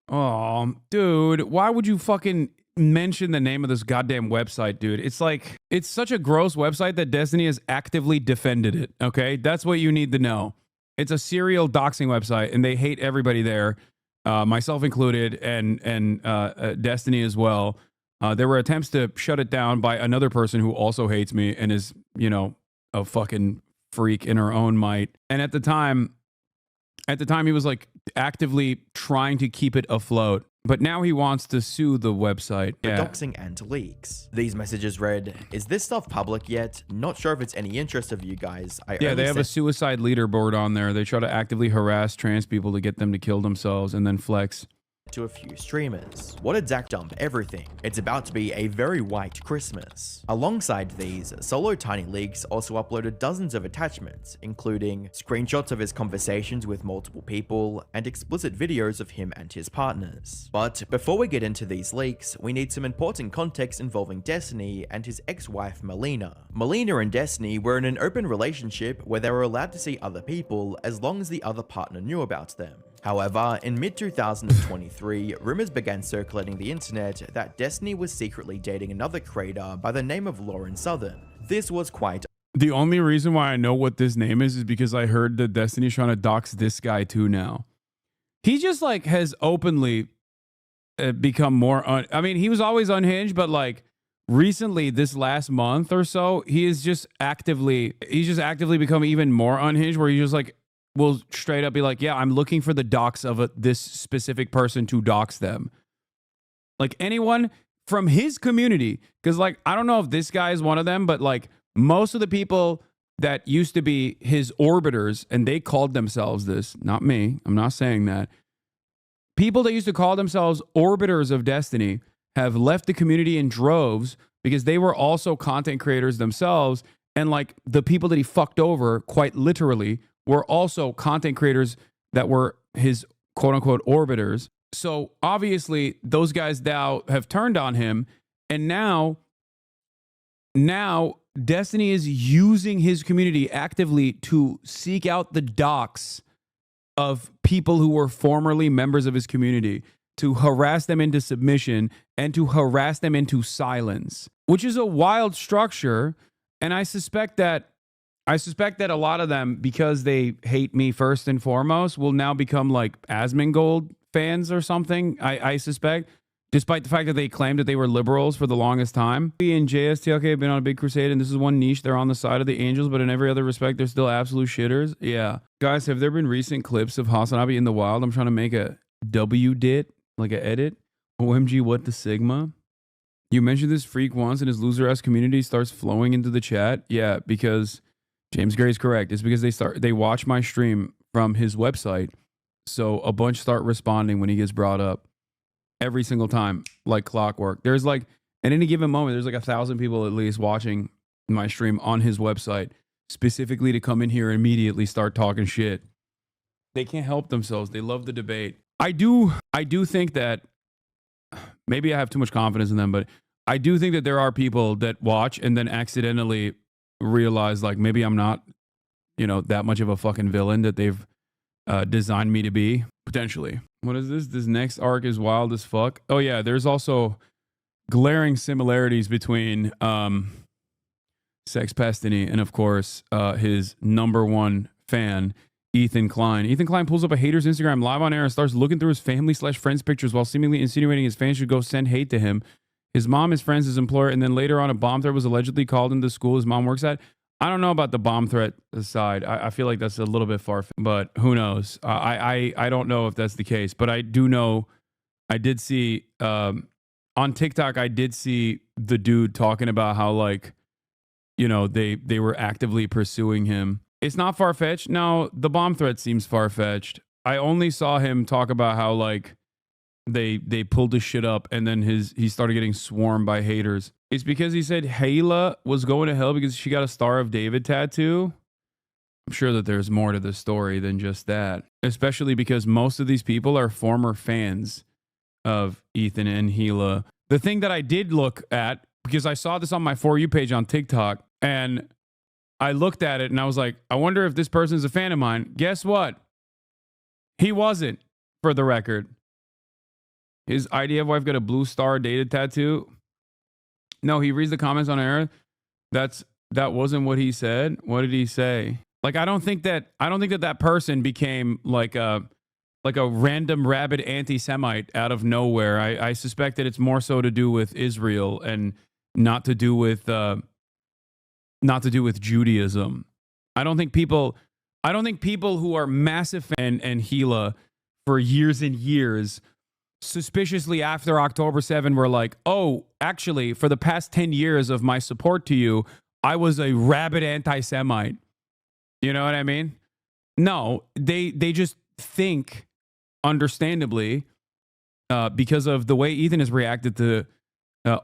[SPEAKER 1] Oh, dude, why would you fucking mention the name of this goddamn website, dude? It's like, it's such a gross website that Destiny has actively defended it, okay? That's what you need to know. It's a serial doxing website, and they hate everybody there, myself included, and Destiny as well. There were attempts to shut it down by another person who also hates me and is, you know, a fucking freak in her own might. And at the time, he was like actively trying to keep it afloat. But now he wants to sue the website. Yeah.
[SPEAKER 2] Doxing and leaks. These messages read, is this stuff public yet? Not sure if it's any interest of you guys.
[SPEAKER 1] Yeah, they have a suicide leaderboard on there. They try to actively harass trans people to get them to kill themselves and then flex.
[SPEAKER 2] To a few streamers. What did Zach dump everything? It's about to be a very white Christmas. Alongside these, Solo Tiny Leaks also uploaded dozens of attachments, including screenshots of his conversations with multiple people and explicit videos of him and his partners. But before we get into these leaks, we need some important context involving Destiny and his ex-wife Melina. Melina and Destiny were in an open relationship where they were allowed to see other people as long as the other partner knew about them. However, in mid-2023, rumors began circulating the internet that Destiny was secretly dating another creator by the name of Lauren Southern. This was quite
[SPEAKER 1] The only reason why I know what this name is because I heard that Destiny's trying to dox this guy too now. He just like has openly become more, I mean, he was always unhinged, but like recently this last month or so, he's just actively become even more unhinged where he just like will straight up be like, yeah, I'm looking for the dox of this specific person to dox them. Like anyone from his community. Cause like, I don't know if this guy is one of them, but like most of the people that used to be his orbiters and they called themselves this, not me, I'm not saying that. People that used to call themselves orbiters of Destiny have left the community in droves because they were also content creators themselves. And like the people that he fucked over, quite literally, were also content creators that were his quote unquote orbiters. So obviously those guys now have turned on him. And now Destiny is using his community actively to seek out the dox of people who were formerly members of his community, to harass them into submission and to harass them into silence, which is a wild structure. And I suspect that a lot of them, because they hate me first and foremost, will now become like Asmongold fans or something. I suspect, despite the fact that they claimed that they were liberals for the longest time. He and JSTLK have been on a big crusade, and this is one niche. They're on the side of the angels, but in every other respect, they're still absolute shitters. Yeah. Guys, have there been recent clips of Hasanabi in the wild? I'm trying to make a W-dit, like an edit. OMG, what the Sigma? You mentioned this freak once, and his loser-ass community starts flowing into the chat. Yeah, because James Gray is correct. It's because they watch my stream from his website, so a bunch start responding when he gets brought up. Every single time, like clockwork. There's like, at any given moment, there's like 1,000 people at least watching my stream on his website, specifically to come in here and immediately start talking shit. They can't help themselves. They love the debate. I do think that, maybe I have too much confidence in them, but I do think that there are people that watch and then accidentally realize like, maybe I'm not, that much of a fucking villain that they've designed me to be. Potentially. What is this? This next arc is wild as fuck. Oh yeah, there's also glaring similarities between Sex Pestiny and of course his #1 fan, Ethan Klein. Ethan Klein pulls up a hater's Instagram live on air and starts looking through his family/friends pictures while seemingly insinuating his fans should go send hate to him. His mom, his friends, his employer, and then later on a bomb threat was allegedly called into the school his mom works at. I don't know about the bomb threat side. I feel like that's a little bit far, but who knows? I don't know if that's the case, but I do know. I did see on TikTok. I did see the dude talking about how like, they were actively pursuing him. It's not far fetched. No, the bomb threat seems far fetched. I only saw him talk about how like they pulled his shit up and then he started getting swarmed by haters. It's because he said Hayla was going to hell because she got a Star of David tattoo. I'm sure that there's more to the story than just that, especially because most of these people are former fans of Ethan and Gila. The thing that I did look at, because I saw this on my For You page on TikTok, and I looked at it and I was like, I wonder if this person's a fan of mine. Guess what? He wasn't, for the record. His IDF wife got a blue Star Dated tattoo. No, he reads the comments on air. That wasn't what he said. What did he say? Like, I don't think that person became like a random rabid anti-Semite out of nowhere. I suspect that it's more so to do with Israel and not to do with Judaism. I don't think people who are massive fan and Gila for years and years, suspiciously after October 7 were like, oh, actually, for the past 10 years of my support to you, I was a rabid anti-Semite. You know what I mean? No, they just think, understandably, because of the way Ethan has reacted to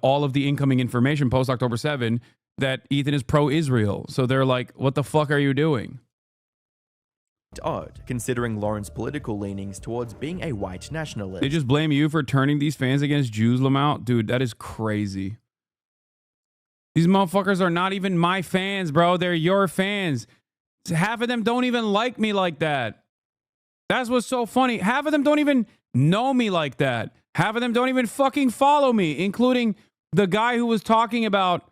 [SPEAKER 1] all of the incoming information post October 7, that Ethan is pro-Israel. So they're like, what the fuck are you doing?
[SPEAKER 2] Odd, considering Lauren's political leanings towards being a white nationalist.
[SPEAKER 1] They just blame you for turning these fans against Jews, Lamont? Dude, that is crazy. These motherfuckers are not even my fans, bro. They're your fans. Half of them don't even like me like that. That's what's so funny. Half of them don't even know me like that. Half of them don't even fucking follow me, including the guy who was talking about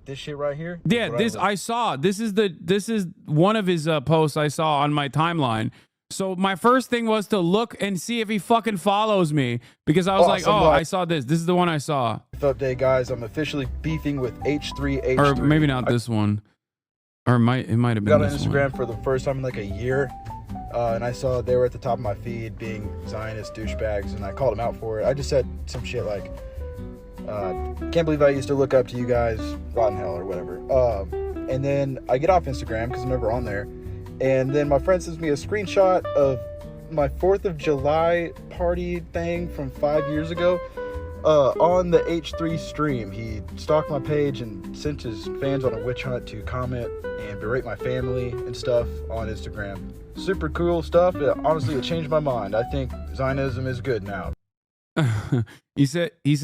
[SPEAKER 15] this shit right here.
[SPEAKER 1] Yeah, this I saw. This is one of his posts I saw on my timeline. So my first thing was to look and see if he fucking follows me because I was like, oh, I saw this. This is the one I saw.
[SPEAKER 15] Update, guys. I'm officially beefing with H3H3.
[SPEAKER 1] Or maybe not this one. Or it might have been
[SPEAKER 15] got on
[SPEAKER 1] this
[SPEAKER 15] Instagram
[SPEAKER 1] one.
[SPEAKER 15] for the first time in like a year, and I saw they were at the top of my feed being Zionist douchebags, and I called them out for it. I just said some shit like, can't believe I used to look up to you guys, rotten hell or whatever. And then I get off Instagram because I'm never on there. And then my friend sends me a screenshot of my 4th of July party thing from 5 years ago on the H3 stream. He stalked my page and sent his fans on a witch hunt to comment and berate my family and stuff on Instagram. Super cool stuff. Honestly, it changed my mind. I think Zionism is good now.
[SPEAKER 1] he said he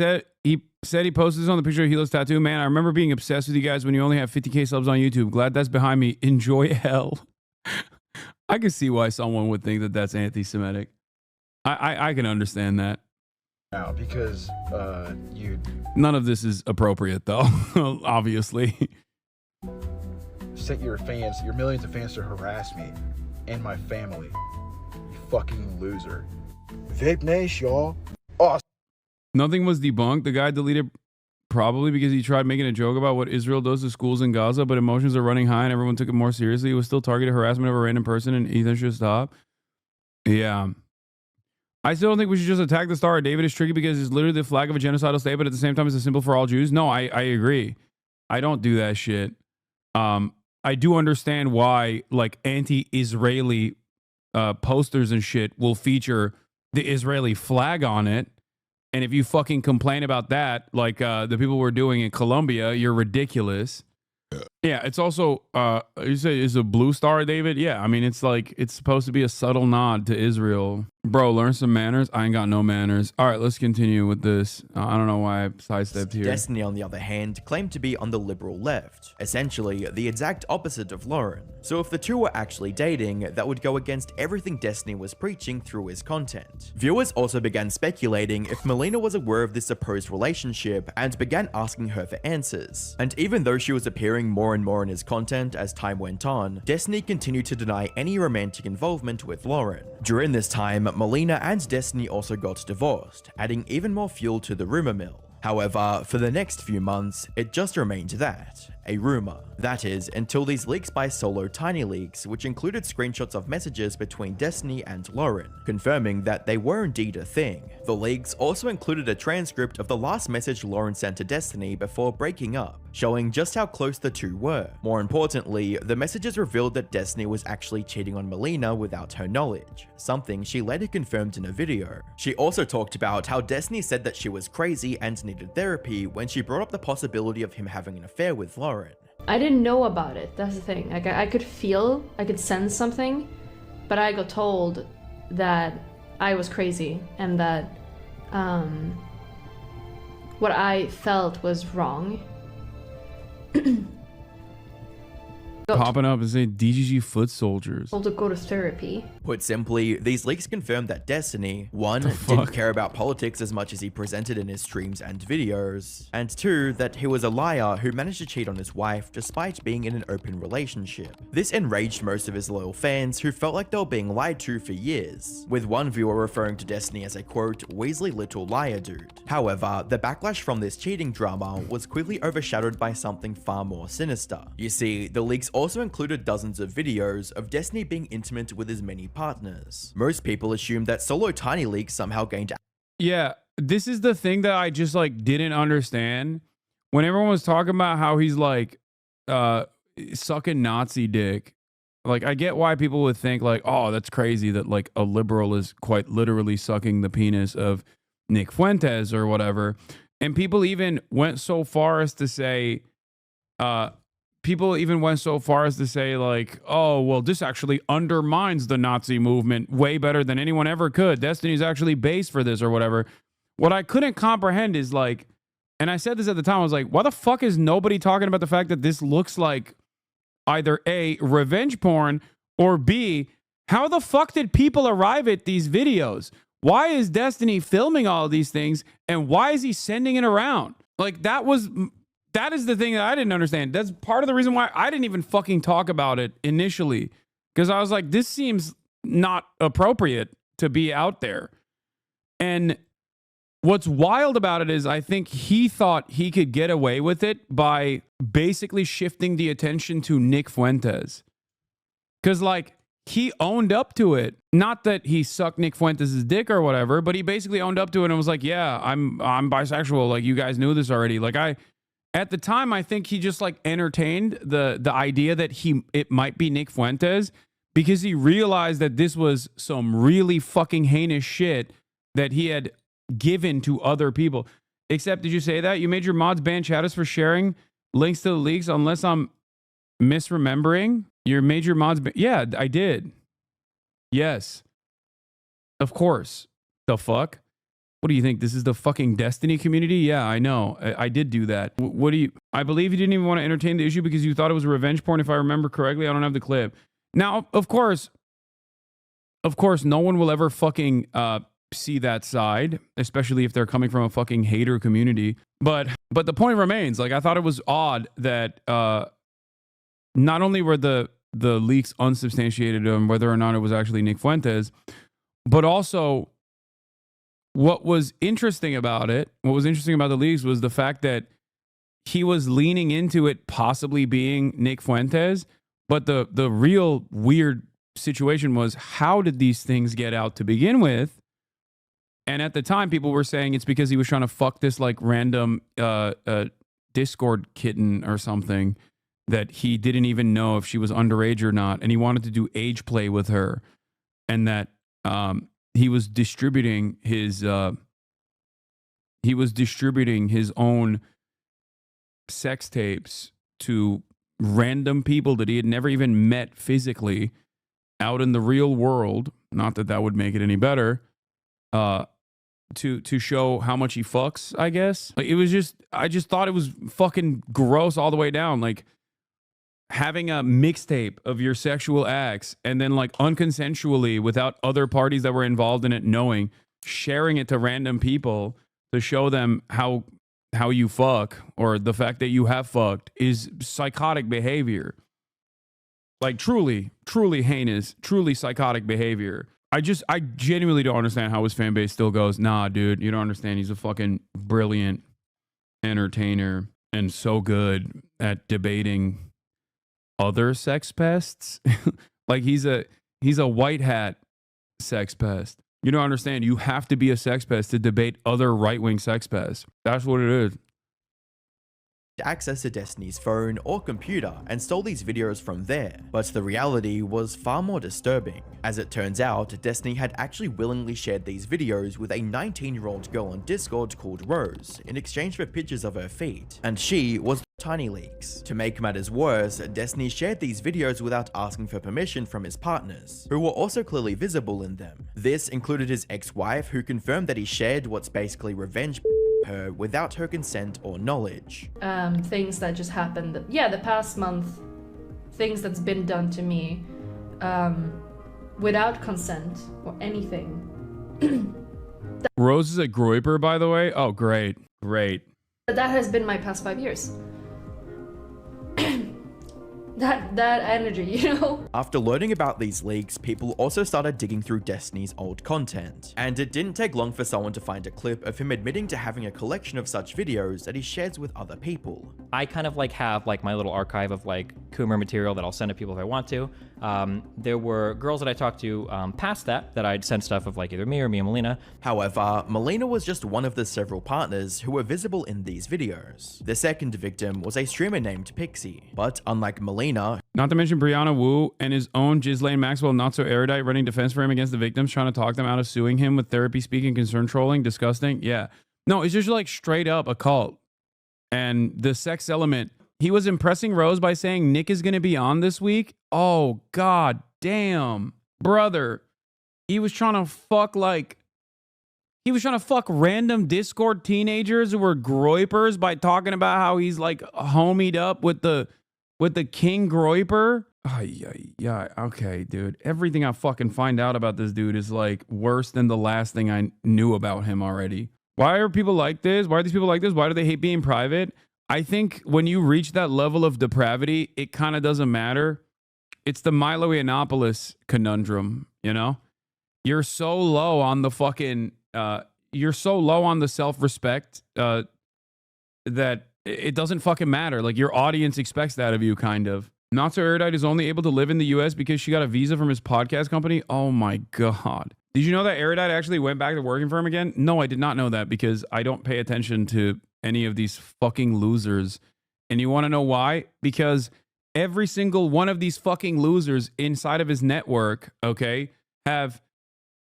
[SPEAKER 1] posted this on the picture of Hilo's tattoo. Man, I remember being obsessed with you guys when you only have 50K subs on YouTube. Glad that's behind me. Enjoy hell. I can see why someone would think that that's anti-Semitic. I can understand that.
[SPEAKER 15] Now, because
[SPEAKER 1] none of this is appropriate, though. Obviously,
[SPEAKER 15] sent your millions of fans to harass me and my family. You fucking loser. Vape Nation, y'all. Oh.
[SPEAKER 1] Nothing was debunked. The guy deleted probably because he tried making a joke about what Israel does to schools in Gaza, but emotions are running high and everyone took it more seriously. It was still targeted harassment of a random person and Ethan should stop. Yeah. I still don't think we should just attack the Star of David. It's tricky because it's literally the flag of a genocidal state, but at the same time it's a symbol for all Jews. No, I agree. I don't do that shit. I do understand why like anti-Israeli posters and shit will feature the Israeli flag on it. And if you fucking complain about that, like the people were doing in Colombia, you're ridiculous. Yeah, it's also, you say it's a blue star, David? Yeah, I mean, it's like, it's supposed to be a subtle nod to Israel. Bro, learn some manners. I ain't got no manners. All right, let's continue with this. I don't know why I sidestepped here.
[SPEAKER 2] Destiny, on the other hand, claimed to be on the liberal left, essentially the exact opposite of Lauren. So if the two were actually dating, that would go against everything Destiny was preaching through his content. Viewers also began speculating if Melina was aware of this supposed relationship and began asking her for answers. And even though she was appearing more and more in his content as time went on, Destiny continued to deny any romantic involvement with Lauren. During this time, Melina and Destiny also got divorced, adding even more fuel to the rumor mill. However, for the next few months, it just remained that, a rumor. That is, until these leaks by Solo Tiny Leaks, which included screenshots of messages between Destiny and Lauren, confirming that they were indeed a thing. The leaks also included a transcript of the last message Lauren sent to Destiny before breaking up, showing just how close the two were. More importantly, the messages revealed that Destiny was actually cheating on Melina without her knowledge, something she later confirmed in a video. She also talked about how Destiny said that she was crazy and needed therapy when she brought up the possibility of him having an affair with Lauren.
[SPEAKER 16] I didn't know about it, that's the thing. Like, I could sense something, but I got told that I was crazy and that what I felt was wrong.
[SPEAKER 1] Popping up and saying DGG foot soldiers.
[SPEAKER 16] To go to therapy.
[SPEAKER 2] Put simply, these leaks confirmed that Destiny, 1, didn't care about politics as much as he presented in his streams and videos, and 2, that he was a liar who managed to cheat on his wife despite being in an open relationship. This enraged most of his loyal fans who felt like they were being lied to for years, with one viewer referring to Destiny as a quote, Weasley little liar dude. However, the backlash from this cheating drama was quickly overshadowed by something far more sinister. You see, the leaks also included dozens of videos of Destiny being intimate with his many partners. Most people assumed that Solo Tiny Leaks somehow gained.
[SPEAKER 1] Yeah, this is the thing that I just like didn't understand. When everyone was talking about how he's like sucking Nazi dick, like I get why people would think like, oh, that's crazy that like a liberal is quite literally sucking the penis of Nick Fuentes or whatever. And people even went so far as to say, like, oh, well, this actually undermines the Nazi movement way better than anyone ever could. Destiny's actually based for this or whatever. What I couldn't comprehend is like, and I said this at the time, I was like, why the fuck is nobody talking about the fact that this looks like either A, revenge porn, or B, how the fuck did people arrive at these videos? Why is Destiny filming all of these things and why is he sending it around? Like that was that is the thing that I didn't understand. That's part of the reason why I didn't even fucking talk about it initially. Because I was like, this seems not appropriate to be out there. And what's wild about it is I think he thought he could get away with it by basically shifting the attention to Nick Fuentes. Because, like, he owned up to it. Not that he sucked Nick Fuentes' dick or whatever, but he basically owned up to it and was like, yeah, I'm bisexual. Like, you guys knew this already. Like, at the time, I think he just, like, entertained the idea that it might be Nick Fuentes because he realized that this was some really fucking heinous shit that he had given to other people. Except, did you say that? You made your mods ban chatters for sharing links to the leaks unless I'm misremembering? Your major mods... Yeah, I did. Yes. Of course. The fuck? What do you think? This is the fucking Destiny community? Yeah, I know. I did do that. What do you... I believe you didn't even want to entertain the issue because you thought it was revenge porn, if I remember correctly. I don't have the clip. Now, of course, no one will ever fucking see that side, especially if they're coming from a fucking hater community. But the point remains. Like, I thought it was odd that not only were the leaks unsubstantiated on whether or not it was actually Nick Fuentes, but also what was interesting about the leaks was the fact that he was leaning into it possibly being Nick Fuentes. But the real weird situation was, how did these things get out to begin with? And at the time, people were saying it's because he was trying to fuck this like random Discord kitten or something that he didn't even know if she was underage or not, and he wanted to do age play with her, and that he was distributing his own sex tapes to random people that he had never even met physically out in the real world. Not that that would make it any better. To show how much he fucks, I guess. Like, it was just, I just thought it was fucking gross all the way down. Like, having a mixtape of your sexual acts and then, like, unconsensually, without other parties that were involved in it knowing, sharing it to random people to show them how you fuck, or the fact that you have fucked, is psychotic behavior. Like, truly heinous, truly psychotic behavior. I genuinely don't understand how his fan base still goes, nah, dude, you don't understand. He's a fucking brilliant entertainer and so good at debating other sex pests. Like, he's a white hat sex pest. You don't understand. You have to be a sex pest to debate other right-wing sex pests. That's what it is.
[SPEAKER 2] Access to Destiny's phone or computer and stole these videos from there, but the reality was far more disturbing. As it turns out, Destiny had actually willingly shared these videos with a 19-year-old girl on Discord called Rose in exchange for pictures of her feet, and she was Tiny Leaks. To make matters worse, Destiny shared these videos without asking for permission from his partners, who were also clearly visible in them. This included his ex-wife, who confirmed that he shared what's basically revenge her without her consent or knowledge.
[SPEAKER 16] Things that just happened, the past month, things that's been done to me without consent or anything.
[SPEAKER 1] Rose is a groiper, by the way. Oh, great.
[SPEAKER 16] That has been my past 5 years. that energy, you know?
[SPEAKER 2] After learning about these leaks, people also started digging through Destiny's old content. And it didn't take long for someone to find a clip of him admitting to having a collection of such videos that he shares with other people.
[SPEAKER 4] I kind of like have like my little archive of like Coomer material that I'll send to people if I want to. There were girls that I talked to past that I'd send stuff of, like either me and Melina.
[SPEAKER 2] However, Melina was just one of the several partners who were visible in these videos. The second victim was a streamer named Pixie, but unlike Melina,
[SPEAKER 1] not to mention Brianna Wu and his own Ghislaine Maxwell, not so erudite, running defense for him against the victims, trying to talk them out of suing him with therapy speaking, concern trolling, disgusting. Yeah. No, it's just like straight up a cult. And the sex element, he was impressing Rose by saying Nick is going to be on this week. Oh, god damn. Brother, he was trying to fuck random Discord teenagers who were groipers by talking about how he's like homied up with the King Groiper. Oh, yeah. Okay, dude. Everything I fucking find out about this dude is like worse than the last thing I knew about him already. Why are people like this? Why are these people like this? Why do they hate being private? I think when you reach that level of depravity, it kind of doesn't matter. It's the Milo Yiannopoulos conundrum, you know? You're so low on the fucking, you're so low on the self-respect that it doesn't fucking matter. Like, your audience expects that of you, kind of. Not So Erudite is only able to live in the US because she got a visa from his podcast company. Oh my God. Did you know that Erudite actually went back to working for him again? No, I did not know that because I don't pay attention to any of these fucking losers. And you want to know why? Because every single one of these fucking losers inside of his network, okay, have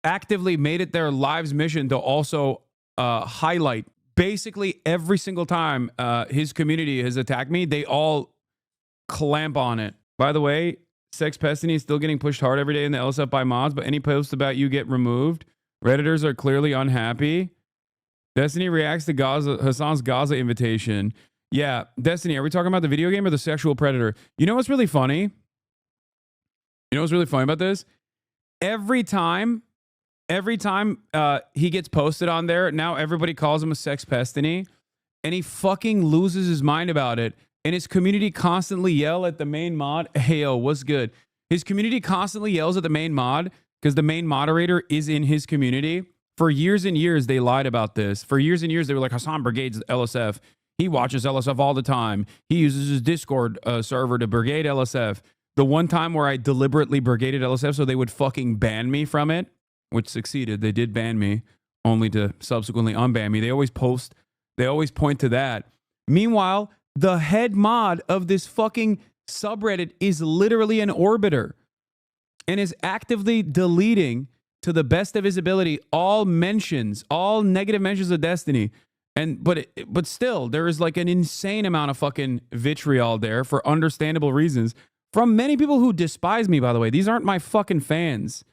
[SPEAKER 1] actively made it their lives mission to also highlight basically every single time his community has attacked me, they all clamp on it. By the way, Sex Pestiny is still getting pushed hard every day in the LSF by mods, but any posts about you get removed. Redditors are clearly unhappy. Destiny reacts to Hasan's Gaza invitation. Yeah, Destiny, are we talking about the video game or the sexual predator? You know what's really funny? You know what's really funny about this? Every time he gets posted on there, now everybody calls him a sex pestiny, and he fucking loses his mind about it. And his community constantly yell at the main mod. Hey, yo, what's good? His community constantly yells at the main mod because the main moderator is in his community. For years and years, they lied about this. For years and years, they were like, Hasan brigades LSF. He watches LSF all the time. He uses his Discord server to brigade LSF. The one time where I deliberately brigaded LSF so they would fucking ban me from it, which succeeded. They did ban me, only to subsequently unban me. They always point to that. Meanwhile, the head mod of this fucking subreddit is literally an orbiter and is actively deleting, to the best of his ability, all negative mentions of Destiny. But still, there is like an insane amount of fucking vitriol there for understandable reasons from many people who despise me, by the way. These aren't my fucking fans.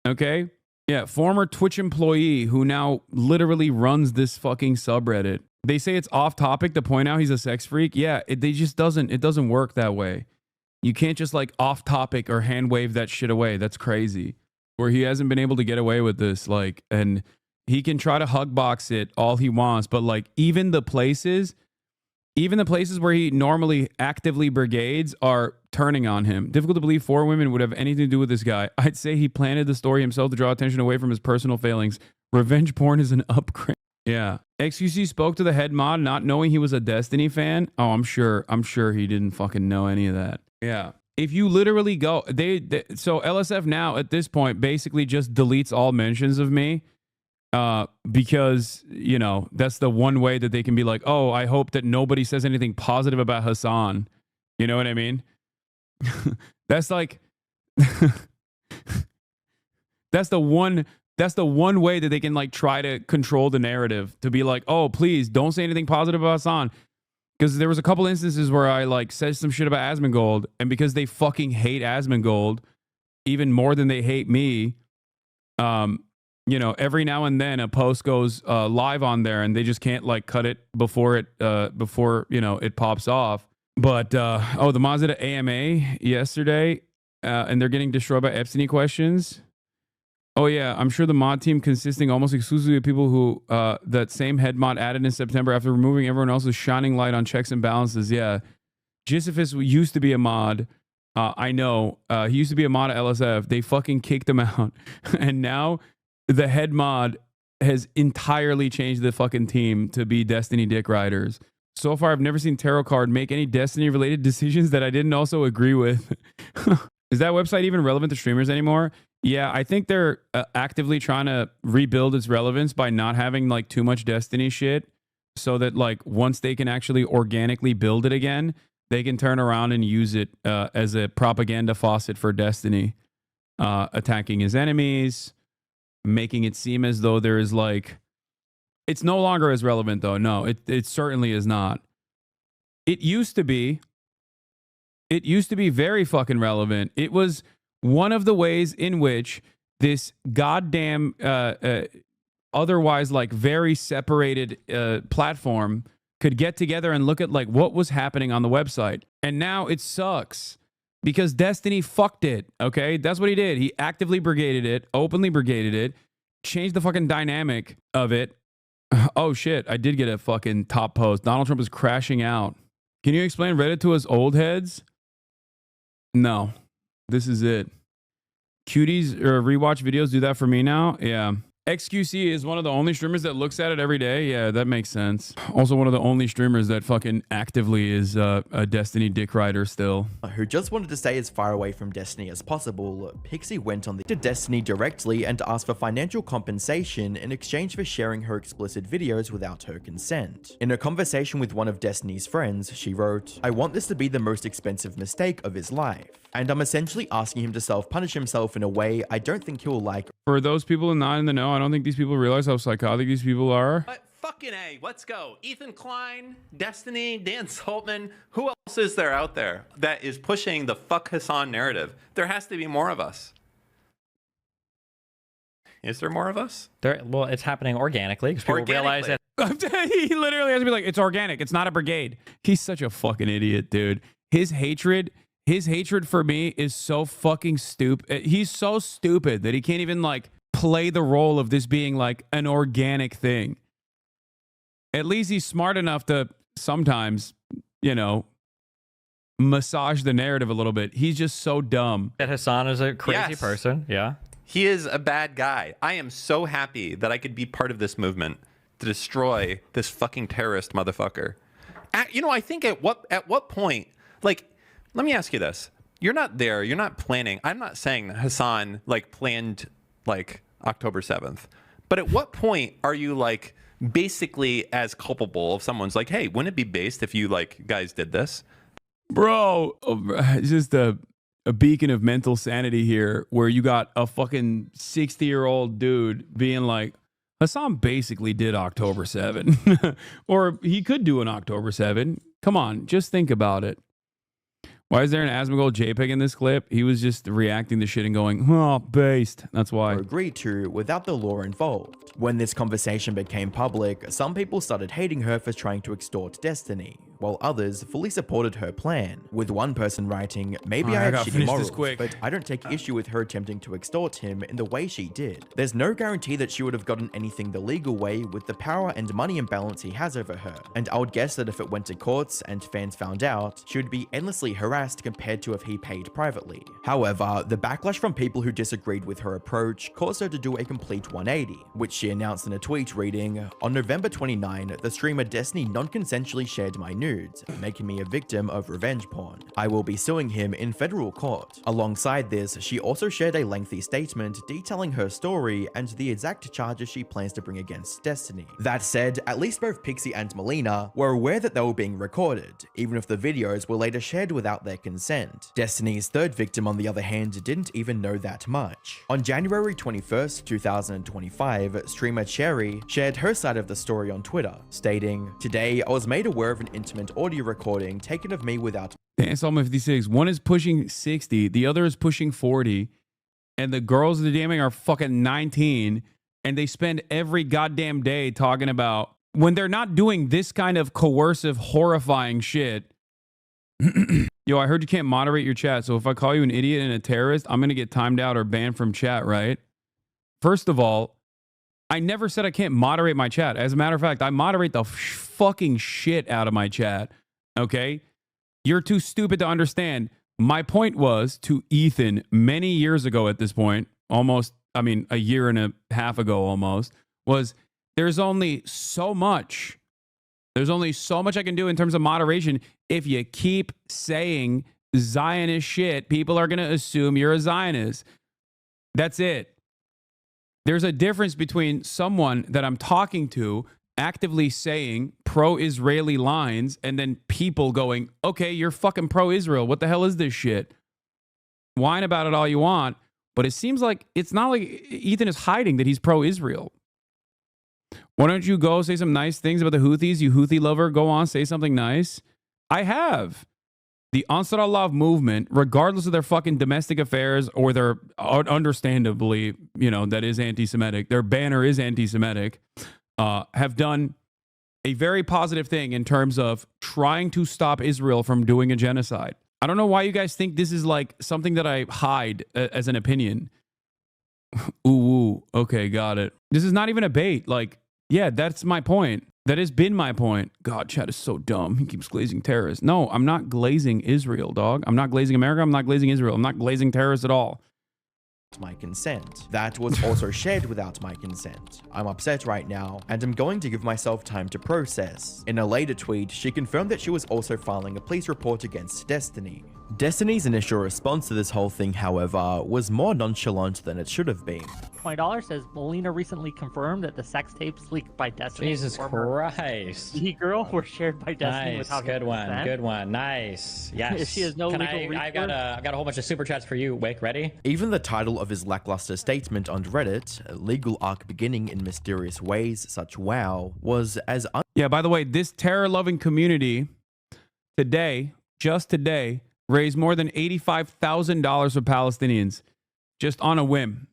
[SPEAKER 1] Okay? Yeah, former Twitch employee who now literally runs this fucking subreddit. They say it's off topic to point out he's a sex freak. Yeah, it doesn't work that way. You can't just like off topic or hand wave that shit away. That's crazy. Where he hasn't been able to get away with this, like, and he can try to hug box it all he wants, but like even the places where he normally actively brigades are turning on him. Difficult to believe 4 women would have anything to do with this guy. I'd say he planted the story himself to draw attention away from his personal failings. Revenge porn is an upgrade. Yeah. XQC spoke to the head mod not knowing he was a Destiny fan. Oh, I'm sure he didn't fucking know any of that. Yeah. If you literally go, so LSF now at this point basically just deletes all mentions of me. Because, you know, that's the one way that they can be like, oh, I hope that nobody says anything positive about Hasan. You know what I mean? That's like, that's the one way that they can like try to control the narrative, to be like, oh, please don't say anything positive about Hasan. Because there was a couple instances where I like said some shit about Asmongold, and because they fucking hate Asmongold even more than they hate me, you know, every now and then a post goes live on there and they just can't like cut it before you know, it pops off. But the Mazda AMA yesterday, and they're getting destroyed by Epstein questions. Oh yeah, I'm sure the mod team consisting almost exclusively of people who that same head mod added in September after removing everyone else's shining light on checks and balances. Yeah, Gisephus used to be a mod. I know he used to be a mod at LSF. They fucking kicked him out, and now the head mod has entirely changed the fucking team to be Destiny dick riders. So far, I've never seen Tarot Card make any Destiny-related decisions that I didn't also agree with. Is that website even relevant to streamers anymore? Yeah, I think they're actively trying to rebuild its relevance by not having like too much Destiny shit, so that like once they can actually organically build it again, they can turn around and use it as a propaganda faucet for Destiny, attacking his enemies, making it seem as though there is like, it's no longer as relevant though. No, it certainly is not. It used to be very fucking relevant. It was one of the ways in which this goddamn otherwise like very separated platform could get together and look at like what was happening on the website. And now it sucks because Destiny fucked it. Okay, that's what he did. He actively brigaded it, openly brigaded it, changed the fucking dynamic of it, Oh shit, I did get a fucking top post. Donald Trump is crashing out. Can you explain Reddit to us old heads? No. This is it. Cuties or rewatch videos do that for me now? Yeah. XQC is one of the only streamers that looks at it every day. Yeah, that makes sense. Also one of the only streamers that fucking actively is a Destiny dick rider still.
[SPEAKER 2] Who just wanted to stay as far away from Destiny as possible, Pixie went on to Destiny directly and asked for financial compensation in exchange for sharing her explicit videos without her consent. In a conversation with one of Destiny's friends, she wrote, "I want this to be the most expensive mistake of his life, and I'm essentially asking him to self-punish himself in a way I don't think he'll like."
[SPEAKER 1] For those people not in the know, I don't think these people realize how psychotic these people are.
[SPEAKER 17] But fucking A, let's go. Ethan Klein, Destiny, Dan Saltman, who else is there out there that is pushing the fuck Hasan narrative? There has to be more of us. Is there more of us?
[SPEAKER 3] Well, it's happening organically because people realize that.
[SPEAKER 1] He literally has to be like, it's organic. It's not a brigade. He's such a fucking idiot, dude. His hatred for me is so fucking stupid. He's so stupid that he can't even like play the role of this being like an organic thing. At least he's smart enough to sometimes, you know, massage the narrative a little bit. He's just so dumb.
[SPEAKER 3] That Hasan is a crazy person. Yeah.
[SPEAKER 17] He is a bad guy. I am so happy that I could be part of this movement to destroy this fucking terrorist motherfucker. You know, I think at what point, like, let me ask you this. You're not there. You're not planning. I'm not saying that Hasan like planned like October 7th. But at what point are you like basically as culpable if someone's like, hey, wouldn't it be based if you like guys did this?
[SPEAKER 1] Bro, it's just a beacon of mental sanity here where you got a fucking 60-year-old dude being like, Hasan basically did October 7. Or he could do an October 7. Come on, just think about it. Why is there an Asmongold JPEG in this clip? He was just reacting to shit and going, oh, based. That's why.
[SPEAKER 2] Agreed to without the law involved. When this conversation became public, some people started hating her for trying to extort Destiny, while others fully supported her plan, with one person writing, maybe I have shitty morals, but I don't take issue with her attempting to extort him in the way she did. There's no guarantee that she would have gotten anything the legal way with the power and money imbalance he has over her, and I would guess that if it went to courts and fans found out, she would be endlessly harassed compared to if he paid privately. However, the backlash from people who disagreed with her approach caused her to do a complete 180, which she announced in a tweet reading, "On November 29, the streamer Destiny non-consensually shared my nudes, making me a victim of revenge porn. I will be suing him in federal court." Alongside this, she also shared a lengthy statement detailing her story and the exact charges she plans to bring against Destiny. That said, at least both Pixie and Melina were aware that they were being recorded, even if the videos were later shared without their consent. Destiny's third victim, on the other hand, didn't even know that much. On January 21st, 2025, streamer Cherry shared her side of the story on Twitter, stating, "Today, I was made aware of an intimate audio recording taken of me without..."
[SPEAKER 1] Dance Alma 56. One is pushing 60, the other is pushing 40, and the girls of the DMing are fucking 19, and they spend every goddamn day talking about when they're not doing this kind of coercive, horrifying shit. Yo, I heard you can't moderate your chat, so if I call you an idiot and a terrorist, I'm going to get timed out or banned from chat, right? First of all, I never said I can't moderate my chat. As a matter of fact, I moderate the fucking shit out of my chat, okay? You're too stupid to understand. My point was to Ethan many years ago at this point, almost, I mean, a year and a half ago almost, was there's only so much I can do in terms of moderation. If you keep saying Zionist shit, people are going to assume you're a Zionist. That's it. There's a difference between someone that I'm talking to actively saying pro-Israeli lines and then people going, okay, you're fucking pro-Israel. What the hell is this shit? Whine about it all you want, but it seems like it's not like Ethan is hiding that he's pro-Israel. Why don't you go say some nice things about the Houthis? You Houthi lover, go on, say something nice. I have. The Ansar Allah movement, regardless of their fucking domestic affairs or their, understandably, you know, that is anti-Semitic, their banner is anti-Semitic, have done a very positive thing in terms of trying to stop Israel from doing a genocide. I don't know why you guys think this is like something that I hide as an opinion. Ooh, okay, got it. This is not even a bait. Like, Yeah, that's my point. That has been my point. God, Chad is so dumb. He keeps glazing terrorists. No, I'm not glazing Israel, dog. I'm not glazing America. I'm not glazing Israel. I'm not glazing terrorists at all.
[SPEAKER 2] My consent. That was also shared without my consent. I'm upset right now, and I'm going to give myself time to process. In a later tweet, she confirmed that she was also filing a police report against Destiny. Destiny's initial response to this whole thing, however, was more nonchalant than it should have been.
[SPEAKER 18] $20 says Melina recently confirmed that the sex tapes leaked by Destiny.
[SPEAKER 13] Jesus Christ.
[SPEAKER 18] E-girl were shared by Destiny
[SPEAKER 13] Nice,
[SPEAKER 18] without
[SPEAKER 13] good one,
[SPEAKER 18] consent.
[SPEAKER 13] good one, nice. Yes.
[SPEAKER 18] She has no
[SPEAKER 13] Can
[SPEAKER 18] legal
[SPEAKER 13] I've
[SPEAKER 18] recourse.
[SPEAKER 13] got a whole bunch of super chats for you. Wick, ready?
[SPEAKER 2] Even the title of his lackluster statement on Reddit, a legal arc beginning in mysterious ways such wow, was as
[SPEAKER 1] Yeah, by the way, this terror-loving community today, just today, raised more than $85,000 for Palestinians just on a whim.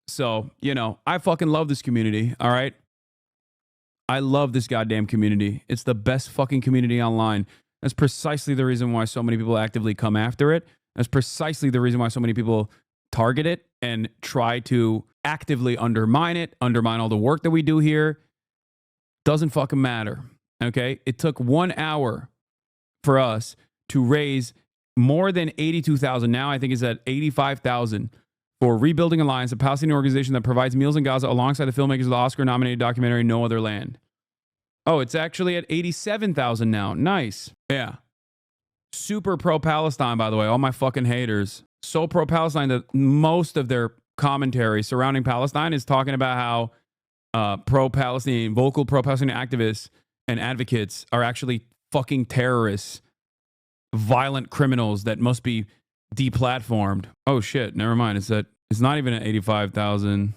[SPEAKER 1] So, you know, I fucking love this community, all right? I love this goddamn community. It's the best fucking community online. That's precisely the reason why so many people actively come after it. That's precisely the reason why so many people target it and try to actively undermine it, undermine all the work that we do here. Doesn't fucking matter, okay? It took 1 hour for us to raise more than 82,000. Now I think it's at 85,000 for Rebuilding Alliance, a Palestinian organization that provides meals in Gaza alongside the filmmakers of the Oscar-nominated documentary No Other Land. Oh, it's actually at 87,000 now. Nice. Yeah. Super pro-Palestine, by the way. All my fucking haters. So pro-Palestine that most of their commentary surrounding Palestine is talking about how pro-Palestinian, vocal pro-Palestinian activists and advocates are actually fucking terrorists, violent criminals that must be deplatformed. Oh shit, never mind. It's not even at 85,000.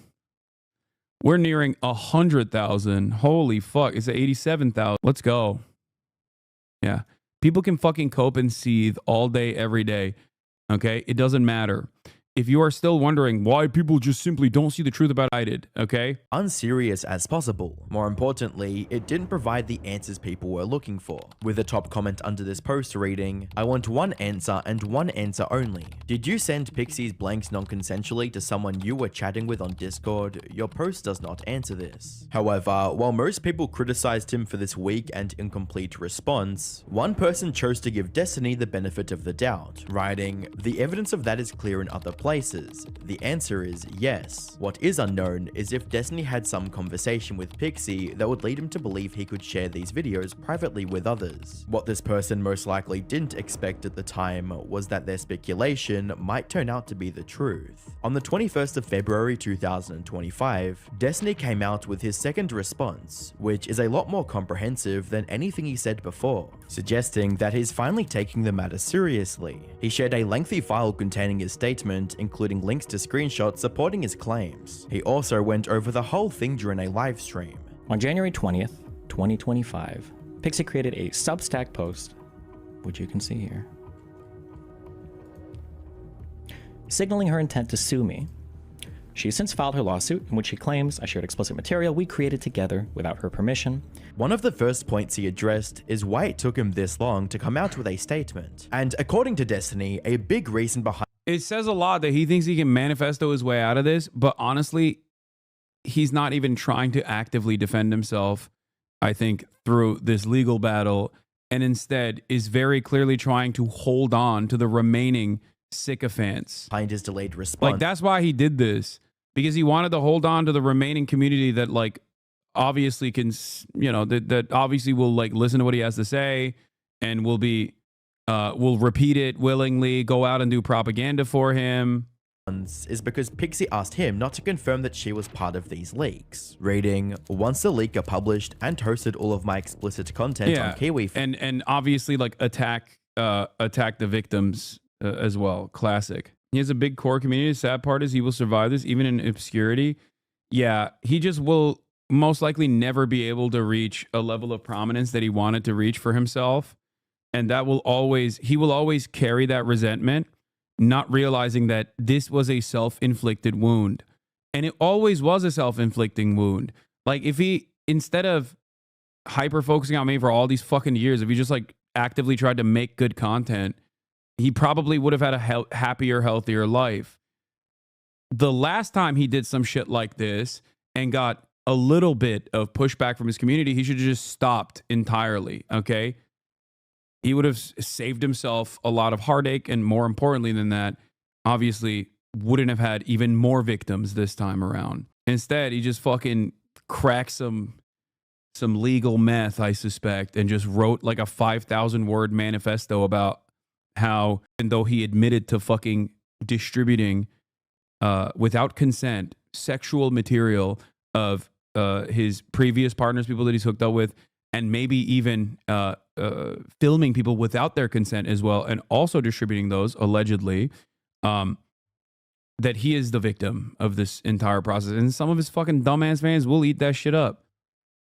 [SPEAKER 1] We're nearing 100,000. Holy fuck. It's at 87,000. Let's go. Yeah. People can fucking cope and seethe all day, every day. Okay? It doesn't matter. If you are still wondering why people just simply don't see the truth about I did, okay?
[SPEAKER 2] unserious as possible. More importantly, it didn't provide the answers people were looking for. With the top comment under this post reading, I want one answer and one answer only. Did you send Pixie's blanks non-consensually to someone you were chatting with on Discord? Your post does not answer this. However, while most people criticized him for this weak and incomplete response, one person chose to give Destiny the benefit of the doubt, writing, "The evidence of that is clear in other places. The answer is yes. What is unknown is if Destiny had some conversation with Pixie that would lead him to believe he could share these videos privately with others. What this person most likely didn't expect at the time was that their speculation might turn out to be the truth." On the 21st of February 2025, Destiny came out with his second response, which is a lot more comprehensive than anything he said before, suggesting that he's finally taking the matter seriously. He shared a lengthy file containing his statement, including links to screenshots supporting his claims. He also went over the whole thing during a live stream.
[SPEAKER 13] On January 20th, 2025, Pixie created a Substack post, which you can see here, signaling her intent to sue me. She has since filed her lawsuit in which she claims I shared explicit material we created together without her permission.
[SPEAKER 2] One of the first points he addressed is why it took him this long to come out with a statement. And according to Destiny, a big reason behind
[SPEAKER 1] it says a lot that he thinks he can manifesto his way out of this, but honestly, he's not even trying to actively defend himself, I think, through this legal battle, and instead is very clearly trying to hold on to the remaining sycophants.
[SPEAKER 2] Behind his delayed response.
[SPEAKER 1] Like, that's why he did this, because he wanted to hold on to the remaining community that, like, obviously can, you know, that obviously will, like, listen to what he has to say and will be, will repeat it willingly, go out and do propaganda for him.
[SPEAKER 2] Is because Pixie asked him not to confirm that she was part of these leaks. Reading, once the leaker published and hosted all of my explicit content on Kiwi.
[SPEAKER 1] And obviously, like, attack the victims as well. Classic. He has a big core community. The sad part is he will survive this even in obscurity. Yeah, he just will most likely never be able to reach a level of prominence that he wanted to reach for himself. And that will always, he will always carry that resentment, not realizing that this was a self-inflicted wound. And it always was a self-inflicting wound. Like, if he, instead of hyper-focusing on me for all these fucking years, if he just, like, actively tried to make good content, he probably would have had a happier, healthier life. The last time he did some shit like this and got a little bit of pushback from his community, he should have just stopped entirely. Okay. He would have saved himself a lot of heartache. And more importantly than that, obviously wouldn't have had even more victims this time around. Instead, he just fucking cracked some legal meth, I suspect, and just wrote like a 5,000 word manifesto about how, even though he admitted to fucking distributing without consent sexual material of his previous partners, people that he's hooked up with, and maybe even filming people without their consent as well, and also distributing those allegedly, that he is the victim of this entire process. And some of his fucking dumbass fans will eat that shit up.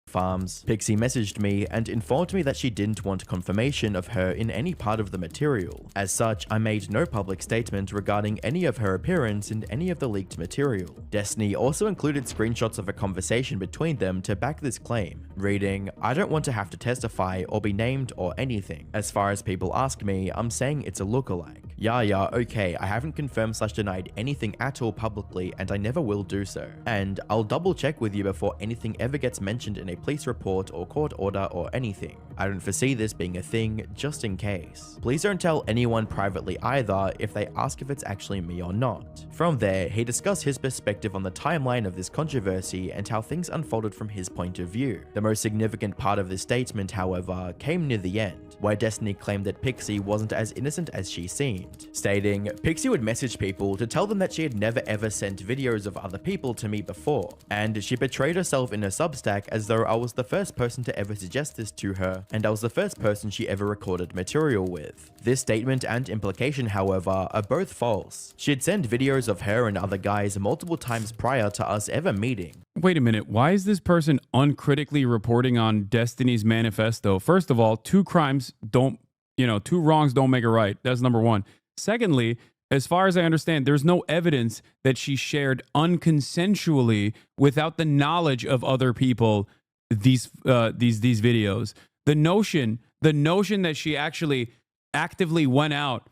[SPEAKER 2] Farms. Pixie messaged me and informed me that she didn't want confirmation of her in any part of the material. As such, I made no public statement regarding any of her appearance in any of the leaked material. Destiny also included screenshots of a conversation between them to back this claim, reading, "I don't want to have to testify or be named or anything. As far as people ask me, I'm saying it's a lookalike. Yeah, okay, I haven't confirmed / denied anything at all publicly and I never will do so. And I'll double check with you before anything ever gets mentioned in a police report or court order or anything. I don't foresee this being a thing, just in case. Please don't tell anyone privately either if they ask if it's actually me or not." From there, he discussed his perspective on the timeline of this controversy and how things unfolded from his point of view. The most significant part of this statement, however, came near the end, where Destiny claimed that Pixie wasn't as innocent as she seemed, stating, "Pixie would message people to tell them that she had never ever sent videos of other people to me before, and she portrayed herself in her Substack as though I was the first person to ever suggest this to her, and I was the first person she ever recorded material with." This statement and implication, however, are both false. She'd sent videos of her and other guys multiple times prior to us ever meeting.
[SPEAKER 1] Wait a minute. Why is this person uncritically reporting on Destiny's manifesto? First of all, two wrongs don't make a right. That's number one. Secondly, as far as I understand, there's no evidence that she shared unconsensually without the knowledge of other people these videos. The notion that she actually actively went out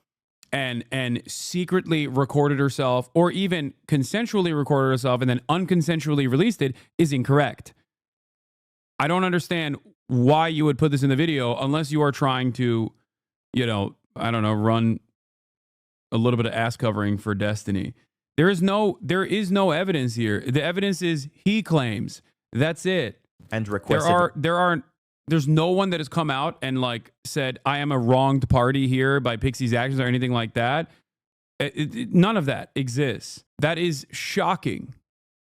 [SPEAKER 1] and secretly recorded herself, or even consensually recorded herself and then unconsensually released it, is incorrect. I don't understand why you would put this in the video unless you are trying to, run a little bit of ass covering for Destiny. There is no evidence here. The evidence is he claims. That's it.
[SPEAKER 2] And requested.
[SPEAKER 1] There's no one that has come out and like said, I am a wronged party here by Pixie's actions or anything like that. None of that exists. That is shocking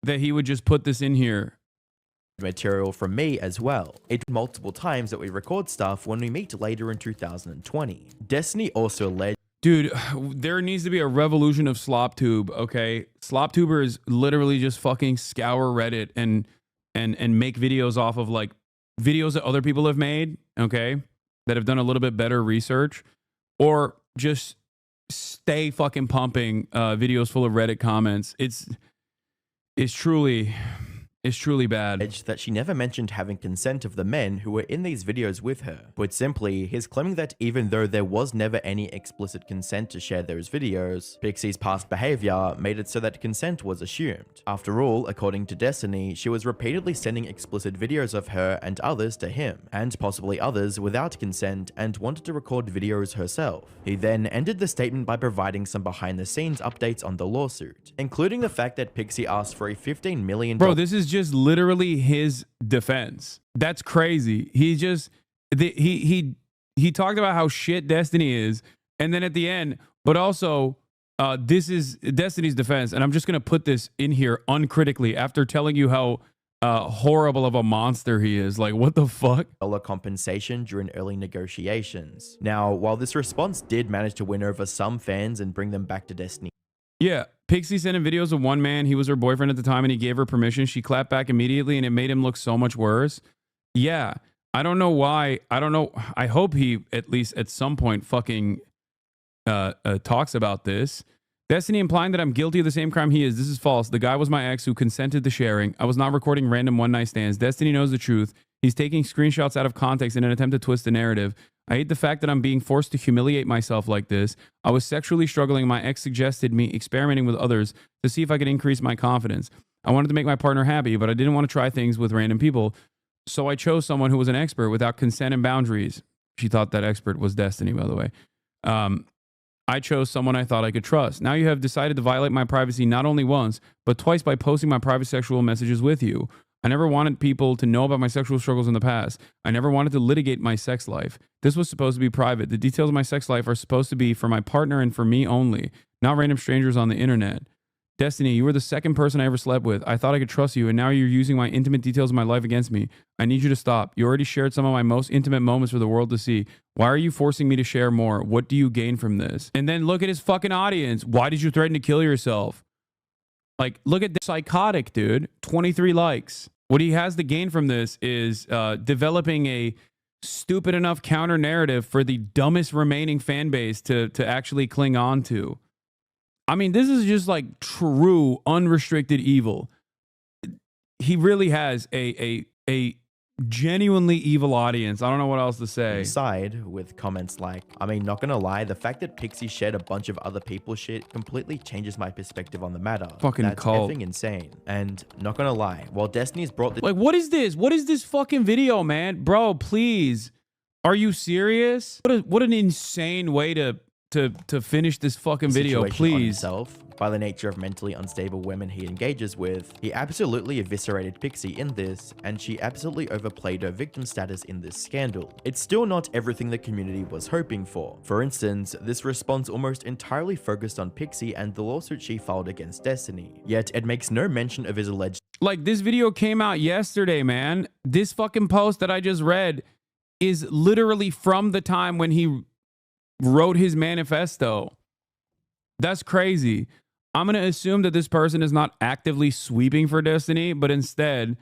[SPEAKER 1] that he would just put this in here.
[SPEAKER 2] Material from me as well. It multiple times that we record stuff when we meet later in 2020. Destiny also led.
[SPEAKER 1] Dude, there needs to be a revolution of SlopTube, okay? SlopTubers literally just fucking scour Reddit and make videos off of like videos that other people have made, okay, that have done a little bit better research, or just stay fucking pumping videos full of Reddit comments. It's truly bad.
[SPEAKER 2] That she never mentioned having consent of the men who were in these videos with her. Put simply, he's claiming that even though there was never any explicit consent to share those videos, Pixie's past behavior made it so that consent was assumed. After all, according to Destiny, she was repeatedly sending explicit videos of her and others to him, and possibly others without consent, and wanted to record videos herself. He then ended the statement by providing some behind-the-scenes updates on the lawsuit, including the fact that Pixie asked for a $15 million.
[SPEAKER 1] Bro, this is just literally his defense. That's crazy. He talked about how shit Destiny is, and then at the end, but also this is Destiny's defense, and I'm just gonna put this in here uncritically after telling you how horrible of a monster he is. Like, what the fuck?
[SPEAKER 2] Compensation during early negotiations. Now, while this response did manage to win over some fans and bring them back to Destiny.
[SPEAKER 1] Yeah, Pixie sent in videos of one man. He was her boyfriend at the time, and he gave her permission. She clapped back immediately, and it made him look so much worse. Yeah, I don't know why. I don't know. I hope he at least at some point fucking talks about this. Destiny implying that I'm guilty of the same crime he is. This is false. The guy was my ex who consented to sharing. I was not recording random one-night stands. Destiny knows the truth. He's taking screenshots out of context in an attempt to twist the narrative. I hate the fact that I'm being forced to humiliate myself like this. I was sexually struggling. My ex suggested me experimenting with others to see if I could increase my confidence. I wanted to make my partner happy, but I didn't want to try things with random people. So I chose someone who was an expert without consent and boundaries. She thought that expert was Destiny, by the way. I chose someone I thought I could trust. Now you have decided to violate my privacy not only once, but twice by posting my private sexual messages with you. I never wanted people to know about my sexual struggles in the past. I never wanted to litigate my sex life. This was supposed to be private. The details of my sex life are supposed to be for my partner and for me only, not random strangers on the internet. Destiny, you were the second person I ever slept with. I thought I could trust you, and now you're using my intimate details of my life against me. I need you to stop. You already shared some of my most intimate moments for the world to see. Why are you forcing me to share more? What do you gain from this? And then look at his fucking audience. Why did you threaten to kill yourself? Like, look at this psychotic dude. 23 likes. What he has to gain from this is developing a stupid enough counter narrative for the dumbest remaining fan base to actually cling on to. I mean, this is just like true unrestricted evil. He really has a genuinely evil audience. I don't know what else to say.
[SPEAKER 2] Side with comments like, I mean, not gonna lie, the fact that Pixie shared a bunch of other people's shit completely changes my perspective on the matter.
[SPEAKER 1] Fucking
[SPEAKER 2] That's
[SPEAKER 1] cult.
[SPEAKER 2] effing insane. And not gonna lie, while Destiny's brought the—
[SPEAKER 1] Like, what is this? What is this fucking video, man? Bro, please. Are you serious? What an insane way to finish this fucking video,
[SPEAKER 2] situation on
[SPEAKER 1] please.
[SPEAKER 2] himself. By the nature of mentally unstable women he engages with, he absolutely eviscerated Pixie in this, and she absolutely overplayed her victim status in this scandal. It's still not everything the community was hoping for. For instance, this response almost entirely focused on Pixie and the lawsuit she filed against Destiny, yet it makes no mention of his alleged—
[SPEAKER 1] Like, this video came out yesterday, man. This fucking post that I just read is literally from the time when he wrote his manifesto. That's crazy. I'm going to assume that this person is not actively sweeping for Destiny, but instead